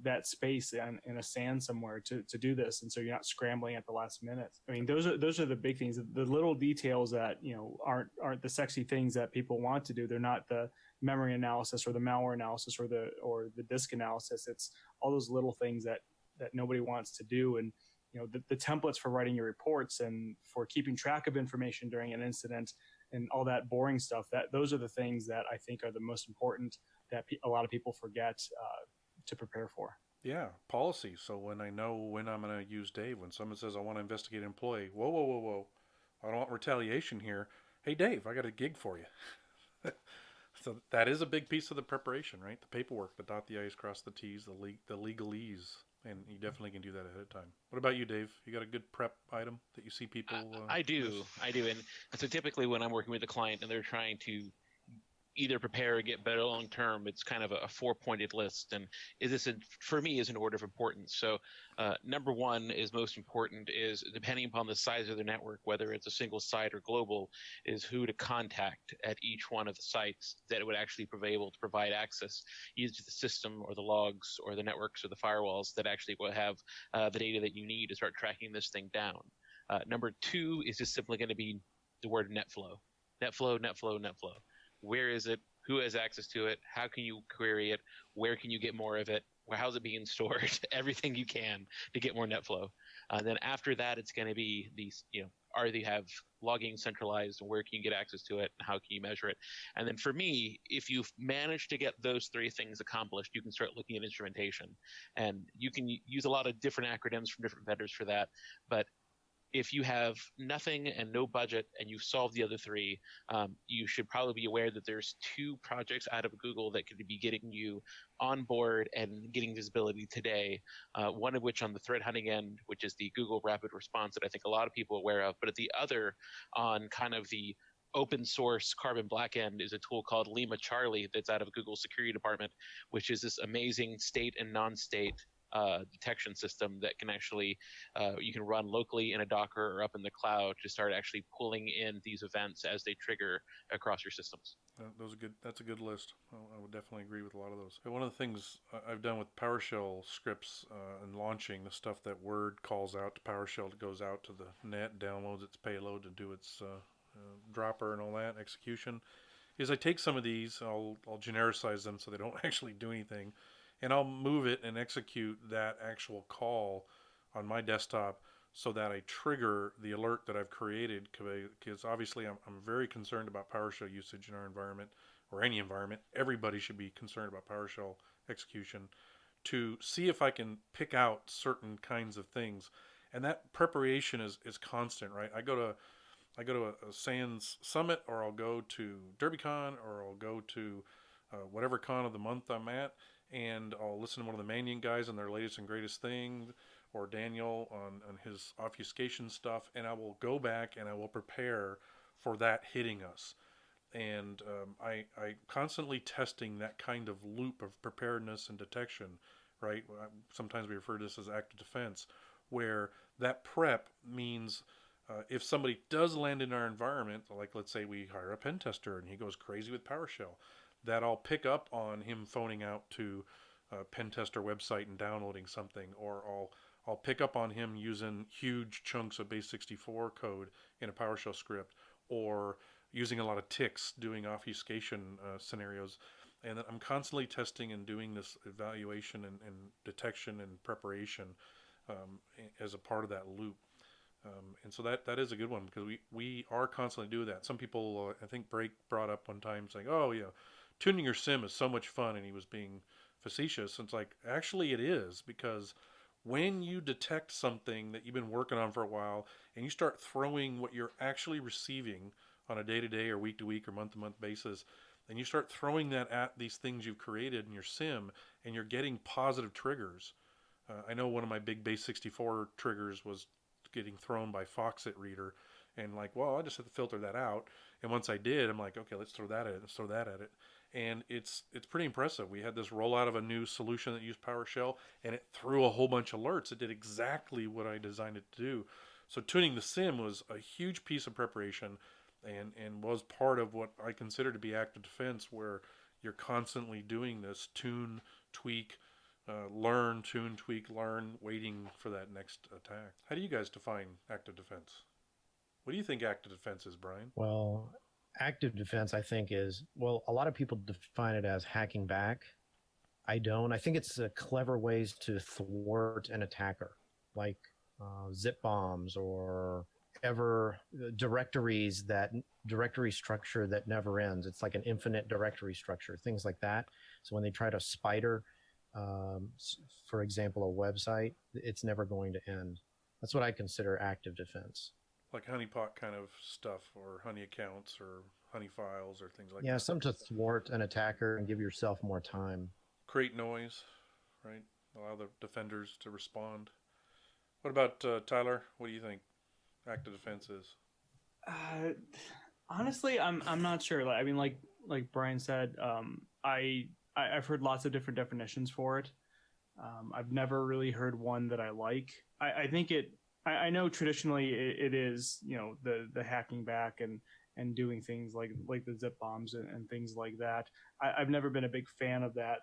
that space in a SAN somewhere to do this, and so you're not scrambling at the last minute. I mean, those are the big things. The little details that aren't the sexy things that people want to do. They're not the memory analysis or the malware analysis or the disk analysis. It's all those little things that nobody wants to do. And the templates for writing your reports and for keeping track of information during an incident and all that boring stuff, those are the things that I think are the most important that a lot of people forget to prepare for. Yeah, policy. So when I know when I'm going to use Dave, when someone says I want to investigate an employee, whoa, I don't want retaliation here. Hey, Dave, I got a gig for you. So that is a big piece of the preparation, right? The paperwork, the dot the I's, cross the T's, the legalese. And you definitely can do that ahead of time. What about you, Dave? You got a good prep item that you see people? I do. And so typically when I'm working with a client and they're trying to either prepare or get better long term, it's kind of a 4-pointed list. And for me is an order of importance. So number one is most important is, depending upon the size of the network, whether it's a single site or global, is who to contact at each one of the sites that would actually be able to provide access either to the system or the logs or the networks or the firewalls that actually will have the data that you need to start tracking this thing down. Number two is just simply going to be the word NetFlow. NetFlow. Where is it? Who has access to it? How can you query it? Where can you get more of it? How's it being stored? Everything you can to get more NetFlow. Then after that, it's going to be these, are they have logging centralized and where can you get access to it and how can you measure it? And then for me, if you've managed to get those 3 things accomplished, you can start looking at instrumentation. And you can use a lot of different acronyms from different vendors for that. But if you have nothing and no budget and you've solved the other three, you should probably be aware that there's 2 projects out of Google that could be getting you on board and getting visibility today. One of which on the threat hunting end, which is the Google Rapid Response that I think a lot of people are aware of, but at the other on kind of the open source Carbon Black end is a tool called Lima Charlie that's out of Google's security department, which is this amazing state and non-state detection system that can actually you can run locally in a Docker or up in the cloud to start actually pulling in these events as they trigger across your systems. Those are good. That's a good list. I would definitely agree with a lot of those. One of the things I've done with PowerShell scripts and launching the stuff that Word calls out to PowerShell, it goes out to the net, downloads its payload to do its dropper and all that execution, is I take some of these, I'll genericize them so they don't actually do anything, and I'll move it and execute that actual call on my desktop so that I trigger the alert that I've created, because obviously I'm very concerned about PowerShell usage in our environment, or any environment. Everybody should be concerned about PowerShell execution, to see if I can pick out certain kinds of things. And that preparation is constant, right? I go to a SANS summit, or I'll go to DerbyCon, or I'll go to whatever con of the month I'm at, and I'll listen to one of the Mannion guys on their latest and greatest thing, or Daniel on his obfuscation stuff, and I will go back and I will prepare for that hitting us. And I constantly testing that kind of loop of preparedness and detection, right? Sometimes we refer to this as active defense, where that prep means if somebody does land in our environment, like let's say we hire a pen tester and he goes crazy with PowerShell, that I'll pick up on him phoning out to a pen tester website and downloading something, or I'll pick up on him using huge chunks of base64 code in a PowerShell script, or using a lot of ticks doing obfuscation scenarios. And I'm constantly testing and doing this evaluation and detection and preparation as a part of that loop. And so that is a good one, because we are constantly doing that. Some people, I think Brake brought up one time saying, oh, yeah, tuning your sim is so much fun, and he was being facetious. And it's like, actually it is, because when you detect something that you've been working on for a while and you start throwing what you're actually receiving on a day-to-day or week-to-week or month-to-month basis, and you start throwing that at these things you've created in your sim, and you're getting positive triggers. I know one of my big base64 triggers was getting thrown by Foxit Reader, and like, well, I just have to filter that out. And once I did, I'm like, okay, let's throw that at it. And it's pretty impressive. We had this rollout of a new solution that used PowerShell, and it threw a whole bunch of alerts. It did exactly what I designed it to do. So tuning the sim was a huge piece of preparation, and was part of what I consider to be active defense, where you're constantly doing this tune, tweak, learn, tune, tweak, learn, waiting for that next attack. How do you guys define active defense? What do you think active defense is, Brian? Well, active defense, I think, is, well, a lot of people define it as hacking back. I don't. I think it's clever ways to thwart an attacker, like zip bombs, or directory structure that never ends. It's like an infinite directory structure, things like that. So when they try to spider, for example, a website, it's never going to end. That's what I consider active defense. Like honeypot kind of stuff, or honey accounts, or honey files, or things like that. Yeah, some to thwart an attacker and give yourself more time. Create noise, right? Allow the defenders to respond. What about Tyler? What do you think active defense is? Honestly, I'm not sure. I mean, like Brian said, I've heard lots of different definitions for it. I've never really heard one that I like. I think I know traditionally it is, the hacking back and doing things like the zip bombs and things like that. I've never been a big fan of that,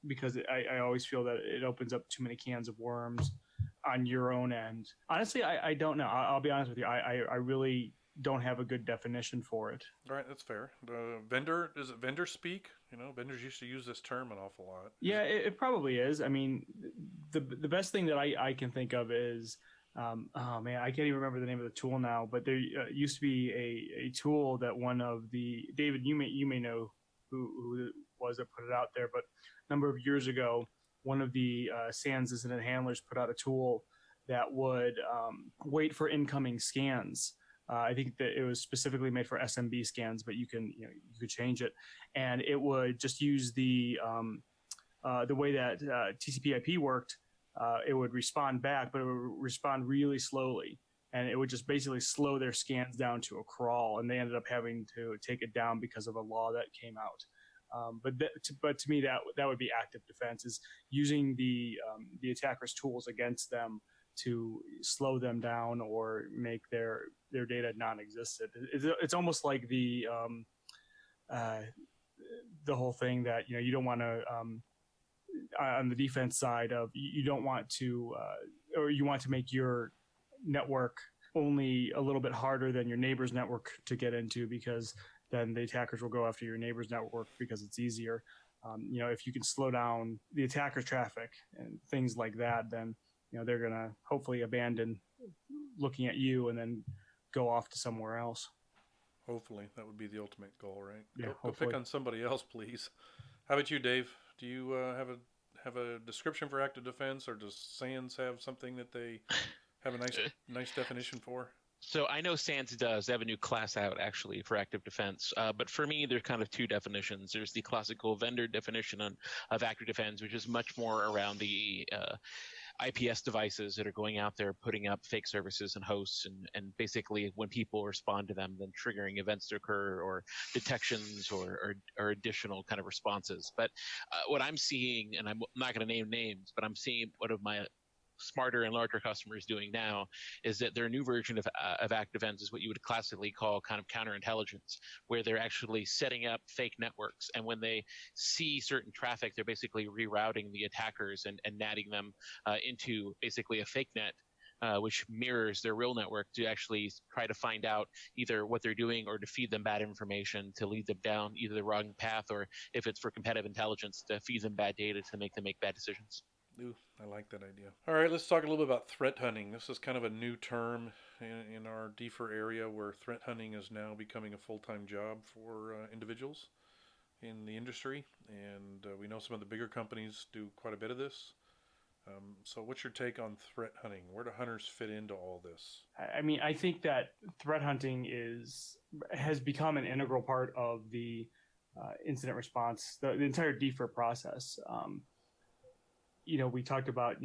because I always feel that it opens up too many cans of worms on your own end. Honestly, I don't know. I'll be honest with you. I really don't have a good definition for it. All right, that's fair. Is it vendor speak? Vendors used to use this term an awful lot. Yeah, it probably is. I mean, the best thing that I can think of is, oh man, I can't even remember the name of the tool now, but there used to be a tool that one of the, David, you may know who it was that put it out there, but a number of years ago, one of the SANS incident handlers put out a tool that would wait for incoming scans. I think that it was specifically made for SMB scans, but you could change it, and it would just use the way that TCP/IP worked. It would respond back, but it would respond really slowly, and it would just basically slow their scans down to a crawl, and they ended up having to take it down because of a law that came out. But to me, that would be active defense, is using the attacker's tools against them to slow them down or make their data non-existent. It's almost like the whole thing that you don't want to on the defense side of, you don't want to or you want to make your network only a little bit harder than your neighbor's network to get into, because then the attackers will go after your neighbor's network because it's easier. If you can slow down the attacker's traffic and things like that, then they're going to hopefully abandon looking at you and then go off to somewhere else. Hopefully. That would be the ultimate goal, right? Yeah, go pick on somebody else, please. How about you, Dave? Do you have a description for active defense, or does SANS have something that they have a nice definition for? So I know SANS does. They have a new class out, actually, for active defense. But for me, there's kind of two definitions. There's the classical vendor definition of active defense, which is much more around the IPS devices that are going out there, putting up fake services and hosts, and basically when people respond to them, then triggering events to occur, or detections, or additional kind of responses. But what I'm seeing, and I'm not going to name names, but I'm seeing one of my smarter and larger customers doing now, is that their new version of active defense is what you would classically call kind of counterintelligence, where they're actually setting up fake networks, and when they see certain traffic, they're basically rerouting the attackers and natting them into basically a fake net, which mirrors their real network, to actually try to find out either what they're doing, or to feed them bad information to lead them down either the wrong path, or if it's for competitive intelligence, to feed them bad data to make them make bad decisions. Ooh, I like that idea. All right, let's talk a little bit about threat hunting. This is kind of a new term in our DFIR area, where threat hunting is now becoming a full-time job for individuals in the industry. And we know some of the bigger companies do quite a bit of this. So what's your take on threat hunting? Where do hunters fit into all this? I mean, I think that threat hunting has become an integral part of the incident response, the entire DFIR process. We talked about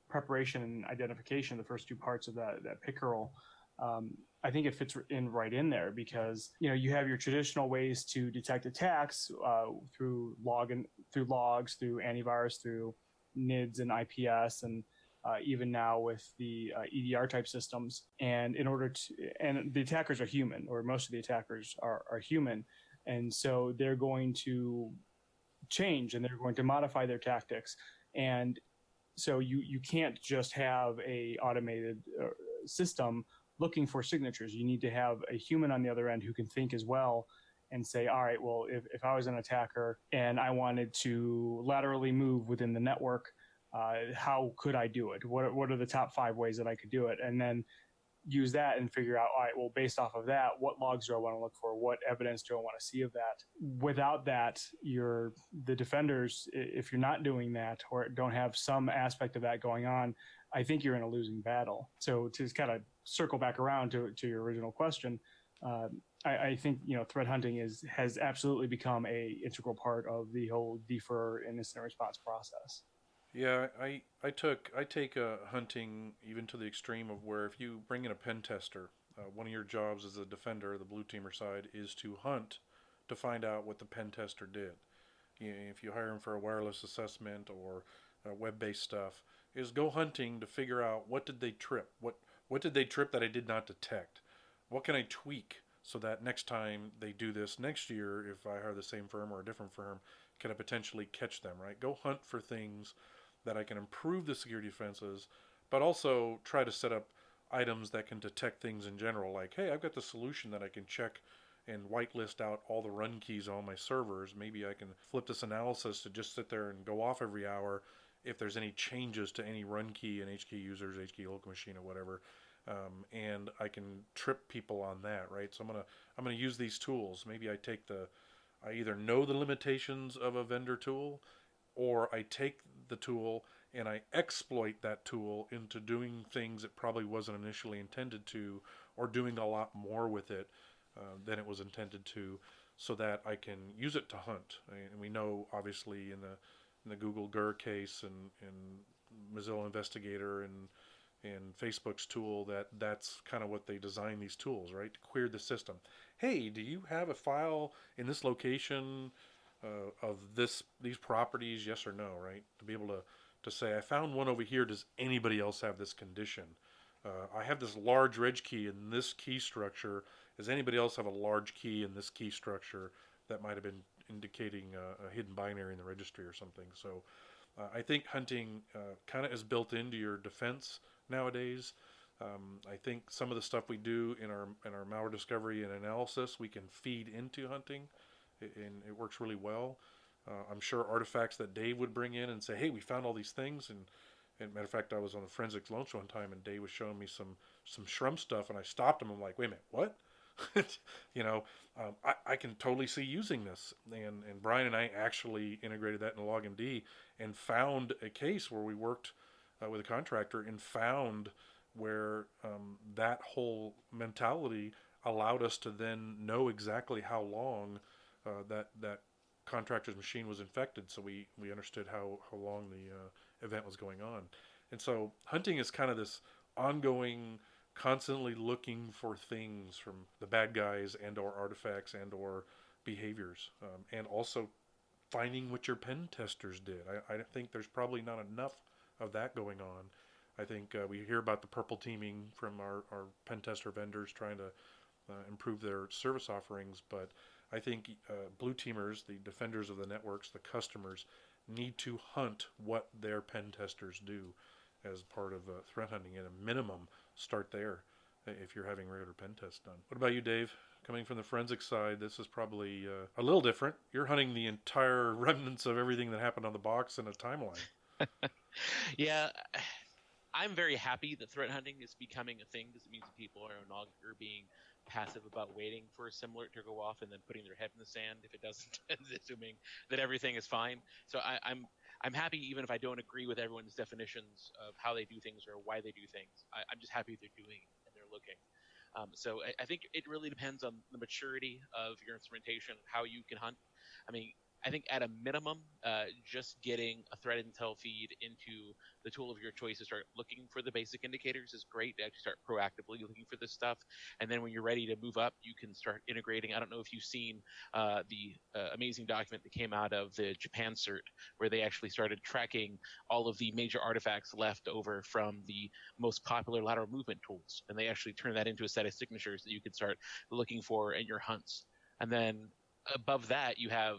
preparation and identification, the first two parts of that pickerel. I think it fits right in there, because you have your traditional ways to detect attacks through logs, through antivirus, through NIDS and IPS, and even now with the EDR type systems. And and the attackers are human, or most of the attackers are human, and so they're going to change and they're going to modify their tactics. And so you can't just have a automated system looking for signatures. You need to have a human on the other end who can think as well, and say, all right, well, if I was an attacker and I wanted to laterally move within the network, how could I do it? What are the top 5 ways that I could do it? And then use that and figure out, all right, well, based off of that, what logs do I want to look for? What evidence do I want to see of that? Without that, the defenders, if you're not doing that, or don't have some aspect of that going on, I think you're in a losing battle. So to kind of circle back around to your original question, I think threat hunting has absolutely become a integral part of the whole DFIR and incident response process. Yeah, I take hunting even to the extreme of where, if you bring in a pen tester, one of your jobs as a defender, the blue teamer side, is to hunt to find out what the pen tester did. If you hire him for a wireless assessment or web-based stuff, is go hunting to figure out, what did they trip? What did they trip that I did not detect? What can I tweak so that next time they do this next year, if I hire the same firm or a different firm, can I potentially catch them, right? Go hunt for things that I can improve the security defenses, but also try to set up items that can detect things in general. Like, hey, I've got the solution that I can check and whitelist out all the run keys on my servers. Maybe I can flip this analysis to just sit there and go off every hour if there's any changes to any run key and HK users, HK local machine, or whatever. And I can trip people on that, right? So I'm gonna use these tools. Maybe I either know the limitations of a vendor tool, or I take the tool and I exploit that tool into doing things it probably wasn't initially intended to, or doing a lot more with it than it was intended to, so that I can use it to hunt. And we know, obviously, in the Google GER case and Mozilla Investigator and Facebook's tool, that's kind of what they design these tools, right? To query the system. Hey, do you have a file in this location of these properties? Yes or no, right? To be able to say, I found one over here. Does anybody else have this condition? I have this large reg key in this key structure. Does anybody else have a large key in this key structure that might have been indicating a hidden binary in the registry or something? So I think hunting kind of is built into your defense nowadays. I think some of the stuff we do in our malware discovery and analysis, we can feed into hunting, and it works really well. I'm sure artifacts that Dave would bring in and say, hey, we found all these things, and matter of fact, I was on the forensics lunch one time, and Dave was showing me some shroom stuff, and I stopped him. I'm like, wait a minute, what? I can totally see using this. And Brian and I actually integrated that in LogMD and found a case where we worked with a contractor and found where that whole mentality allowed us to then know exactly how long that contractor's machine was infected. So we understood how long the event was going on. And so hunting is kind of this ongoing, constantly looking for things from the bad guys and or artifacts and or behaviors, and also finding what your pen testers did. I think there's probably not enough of that going on. I think we hear about the purple teaming from our pen tester vendors trying to improve their service offerings, but I think blue teamers, the defenders of the networks, the customers, need to hunt what their pen testers do as part of threat hunting. At a minimum, start there if you're having regular pen tests done. What about you, Dave? Coming from the forensic side, this is probably a little different. You're hunting the entire remnants of everything that happened on the box in a timeline. Yeah, I'm very happy that threat hunting is becoming a thing, because it means that people are no longer being passive about waiting for a similar to go off and then putting their head in the sand if it doesn't, assuming that everything is fine. So I'm happy, even if I don't agree with everyone's definitions of how they do things or why they do things. I'm just happy they're doing it and they're looking. So I think it really depends on the maturity of your instrumentation, how you can hunt. I mean, I think at a minimum, just getting a threat intel feed into the tool of your choice to start looking for the basic indicators is great. To actually start proactively looking for this stuff. And then when you're ready to move up, you can start integrating. I don't know if you've seen the amazing document that came out of the Japan cert, where they actually started tracking all of the major artifacts left over from the most popular lateral movement tools. And they actually turned that into a set of signatures that you could start looking for in your hunts. And then above that, you have,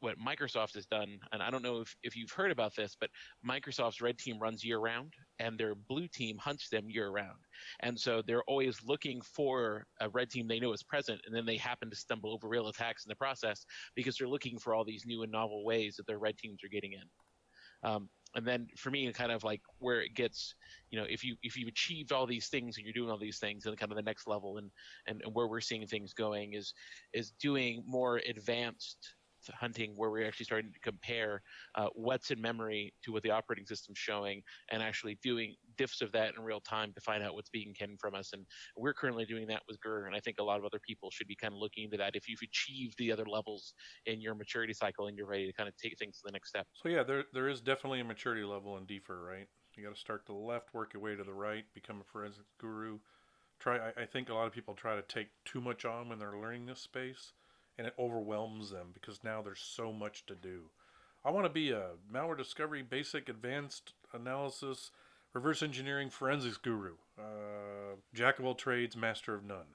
what Microsoft has done, and I don't know if you've heard about this, but Microsoft's red team runs year round and their blue team hunts them year round. And so they're always looking for a red team they know is present, and then they happen to stumble over real attacks in the process because they're looking for all these new and novel ways that their red teams are getting in. And then for me, kind of like where it gets, if you've achieved all these things and you're doing all these things, and kind of the next level and where we're seeing things going is doing more advanced hunting, where we're actually starting to compare what's in memory to what the operating system's showing, and actually doing diffs of that in real time to find out what's being hidden from us. And we're currently doing that with GER, and I think a lot of other people should be kind of looking into that if you've achieved the other levels in your maturity cycle and you're ready to kind of take things to the next step. So yeah, there is definitely a maturity level in DFIR, right? You got to start to the left, work your way to the right, become a forensic guru. I think a lot of people try to take too much on when they're learning this space, and it overwhelms them because now there's so much to do. I want to be a malware discovery, basic, advanced analysis, reverse engineering, forensics guru. Jack of all trades, master of none.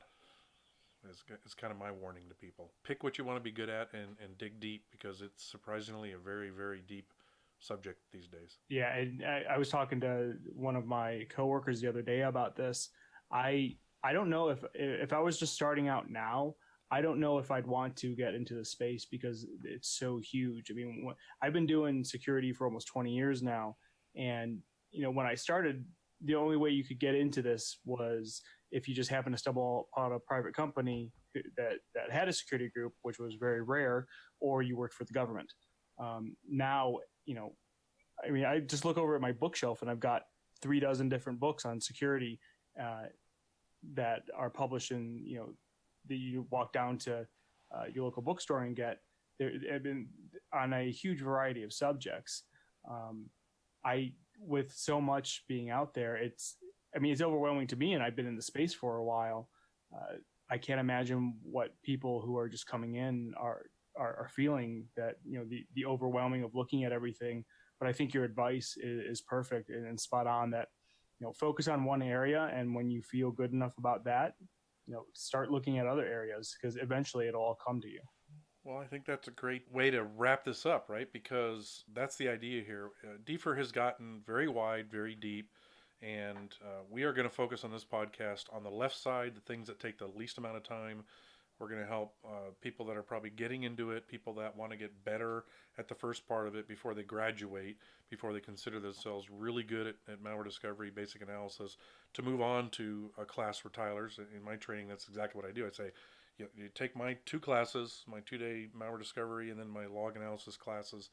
It's kind of my warning to people. Pick what you want to be good at and dig deep, because it's surprisingly a very, very deep subject these days. Yeah, and I was talking to one of my coworkers the other day about this. I don't know if I was just starting out now, I don't know if I'd want to get into the space because it's so huge. I mean, I've been doing security for almost 20 years now. And, when I started, the only way you could get into this was if you just happened to stumble upon a private company that had a security group, which was very rare, or you worked for the government. Now, I mean, I just look over at my bookshelf and I've got 36 different books on security that are published in, that you walk down to your local bookstore and get. They've been on a huge variety of subjects. With so much being out there, it's overwhelming to me, and I've been in the space for a while. I can't imagine what people who are just coming in are feeling, that the overwhelming of looking at everything. But I think your advice is perfect and spot on, that focus on one area, and when you feel good enough about that, start looking at other areas, because eventually it'll all come to you. Well, I think that's a great way to wrap this up, right? Because that's the idea here. DFIR has gotten very wide, very deep, and we are going to focus on this podcast on the left side, the things that take the least amount of time. We're going to help people that are probably getting into it, people that want to get better at the first part of it before they graduate, before they consider themselves really good at malware discovery, basic analysis, to move on to a class for tilers. In my training, that's exactly what I do. I say, you take my 2 classes, my 2-day malware discovery, and then my log analysis classes,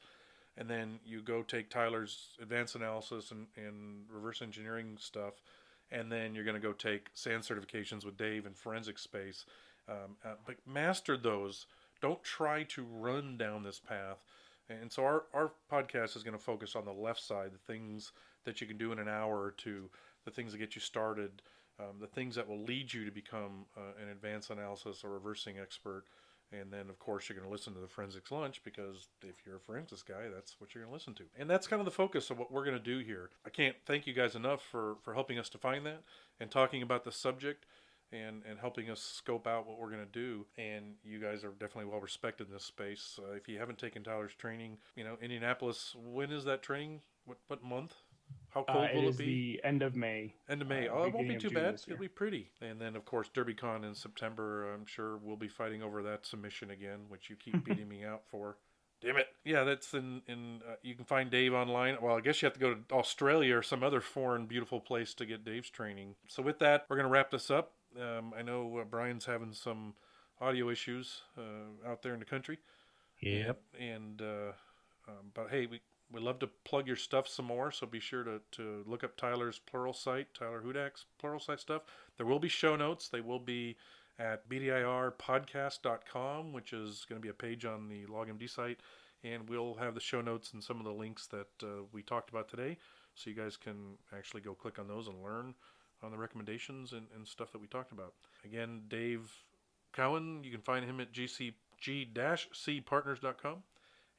and then you go take Tyler's advanced analysis and reverse engineering stuff, and then you're going to go take SANS certifications with Dave in forensic space. But master those. Don't try to run down this path. And so our podcast is going to focus on the left side, the things that you can do in an hour or two, the things that get you started, the things that will lead you to become an advanced analysis or reversing expert. And then, of course, you're going to listen to the forensics lunch, because if you're a forensics guy, that's what you're going to listen to. And that's kind of the focus of what we're going to do here. I can't thank you guys enough for helping us define that and talking about the subject and helping us scope out what we're going to do. And you guys are definitely well respected in this space. If you haven't taken Tyler's training, Indianapolis, when is that training? What month? How cold will it be? The end of May. End of May. It won't be too bad. It'll be pretty. And then, of course, DerbyCon in September. I'm sure we'll be fighting over that submission again, which you keep beating me out for. Damn it. Yeah, that's in you can find Dave online. Well, I guess you have to go to Australia or some other foreign, beautiful place to get Dave's training. So with that, we're going to wrap this up. I know Brian's having some audio issues out there in the country. Yep. But hey, we'd love to plug your stuff some more, so be sure to look up Tyler's plural site, Tyler Hudak's plural site stuff. There will be show notes. They will be at BDIR-podcast.com, which is going to be a page on the LogMD site, and we'll have the show notes and some of the links that we talked about today, so you guys can actually go click on those and learn on the recommendations and stuff that we talked about. Again, Dave Cowen, you can find him at gc-cpartners.com.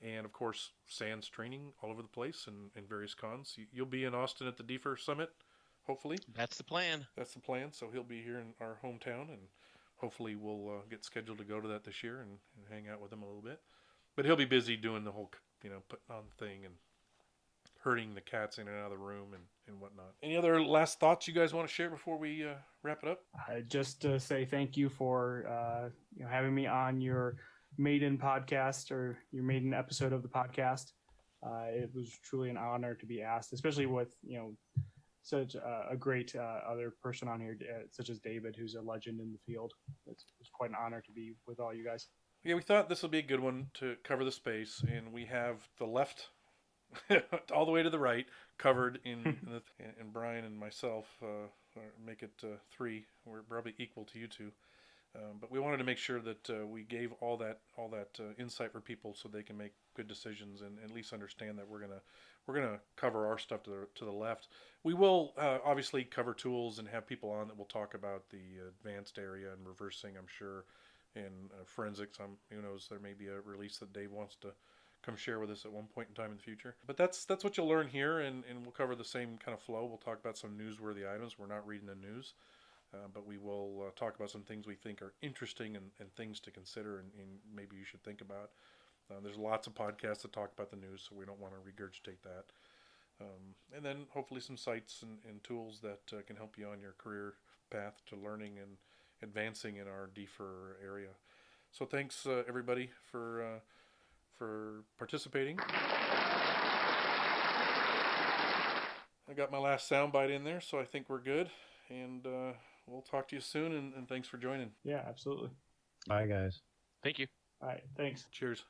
And, of course, SANS training all over the place and various cons. You'll be in Austin at the DFIR Summit, hopefully. That's the plan. That's the plan. So he'll be here in our hometown, and hopefully we'll get scheduled to go to that this year and hang out with him a little bit. But he'll be busy doing the whole, putting on the thing and herding the cats in and out of the room and whatnot. Any other last thoughts you guys want to share before we wrap it up? Just to say thank you for having me on your maiden podcast, or your maiden episode of the podcast. It was truly an honor to be asked, especially with such a great other person on here, such as David, who's a legend in the field. It was quite an honor to be with all you guys. Yeah, we thought this would be a good one to cover the space, and we have the left all the way to the right covered and Brian and myself make it 3. We're probably equal to you two. But we wanted to make sure that we gave all that insight for people, so they can make good decisions and at least understand that we're gonna cover our stuff to the left. We will obviously cover tools and have people on that will talk about the advanced area and reversing, I'm sure, and forensics. Who knows? There may be a release that Dave wants to come share with us at one point in time in the future. But that's what you'll learn here, and we'll cover the same kind of flow. We'll talk about some newsworthy items. We're not reading the news. But we will talk about some things we think are interesting and things to consider and maybe you should think about. There's lots of podcasts that talk about the news, so we don't want to regurgitate that. And then hopefully some sites and tools that can help you on your career path to learning and advancing in our DFIR area. So thanks everybody for participating. I got my last soundbite in there, so I think we're good. And we'll talk to you soon, and thanks for joining. Yeah, absolutely. Bye, guys. Thank you. All right, thanks. Cheers.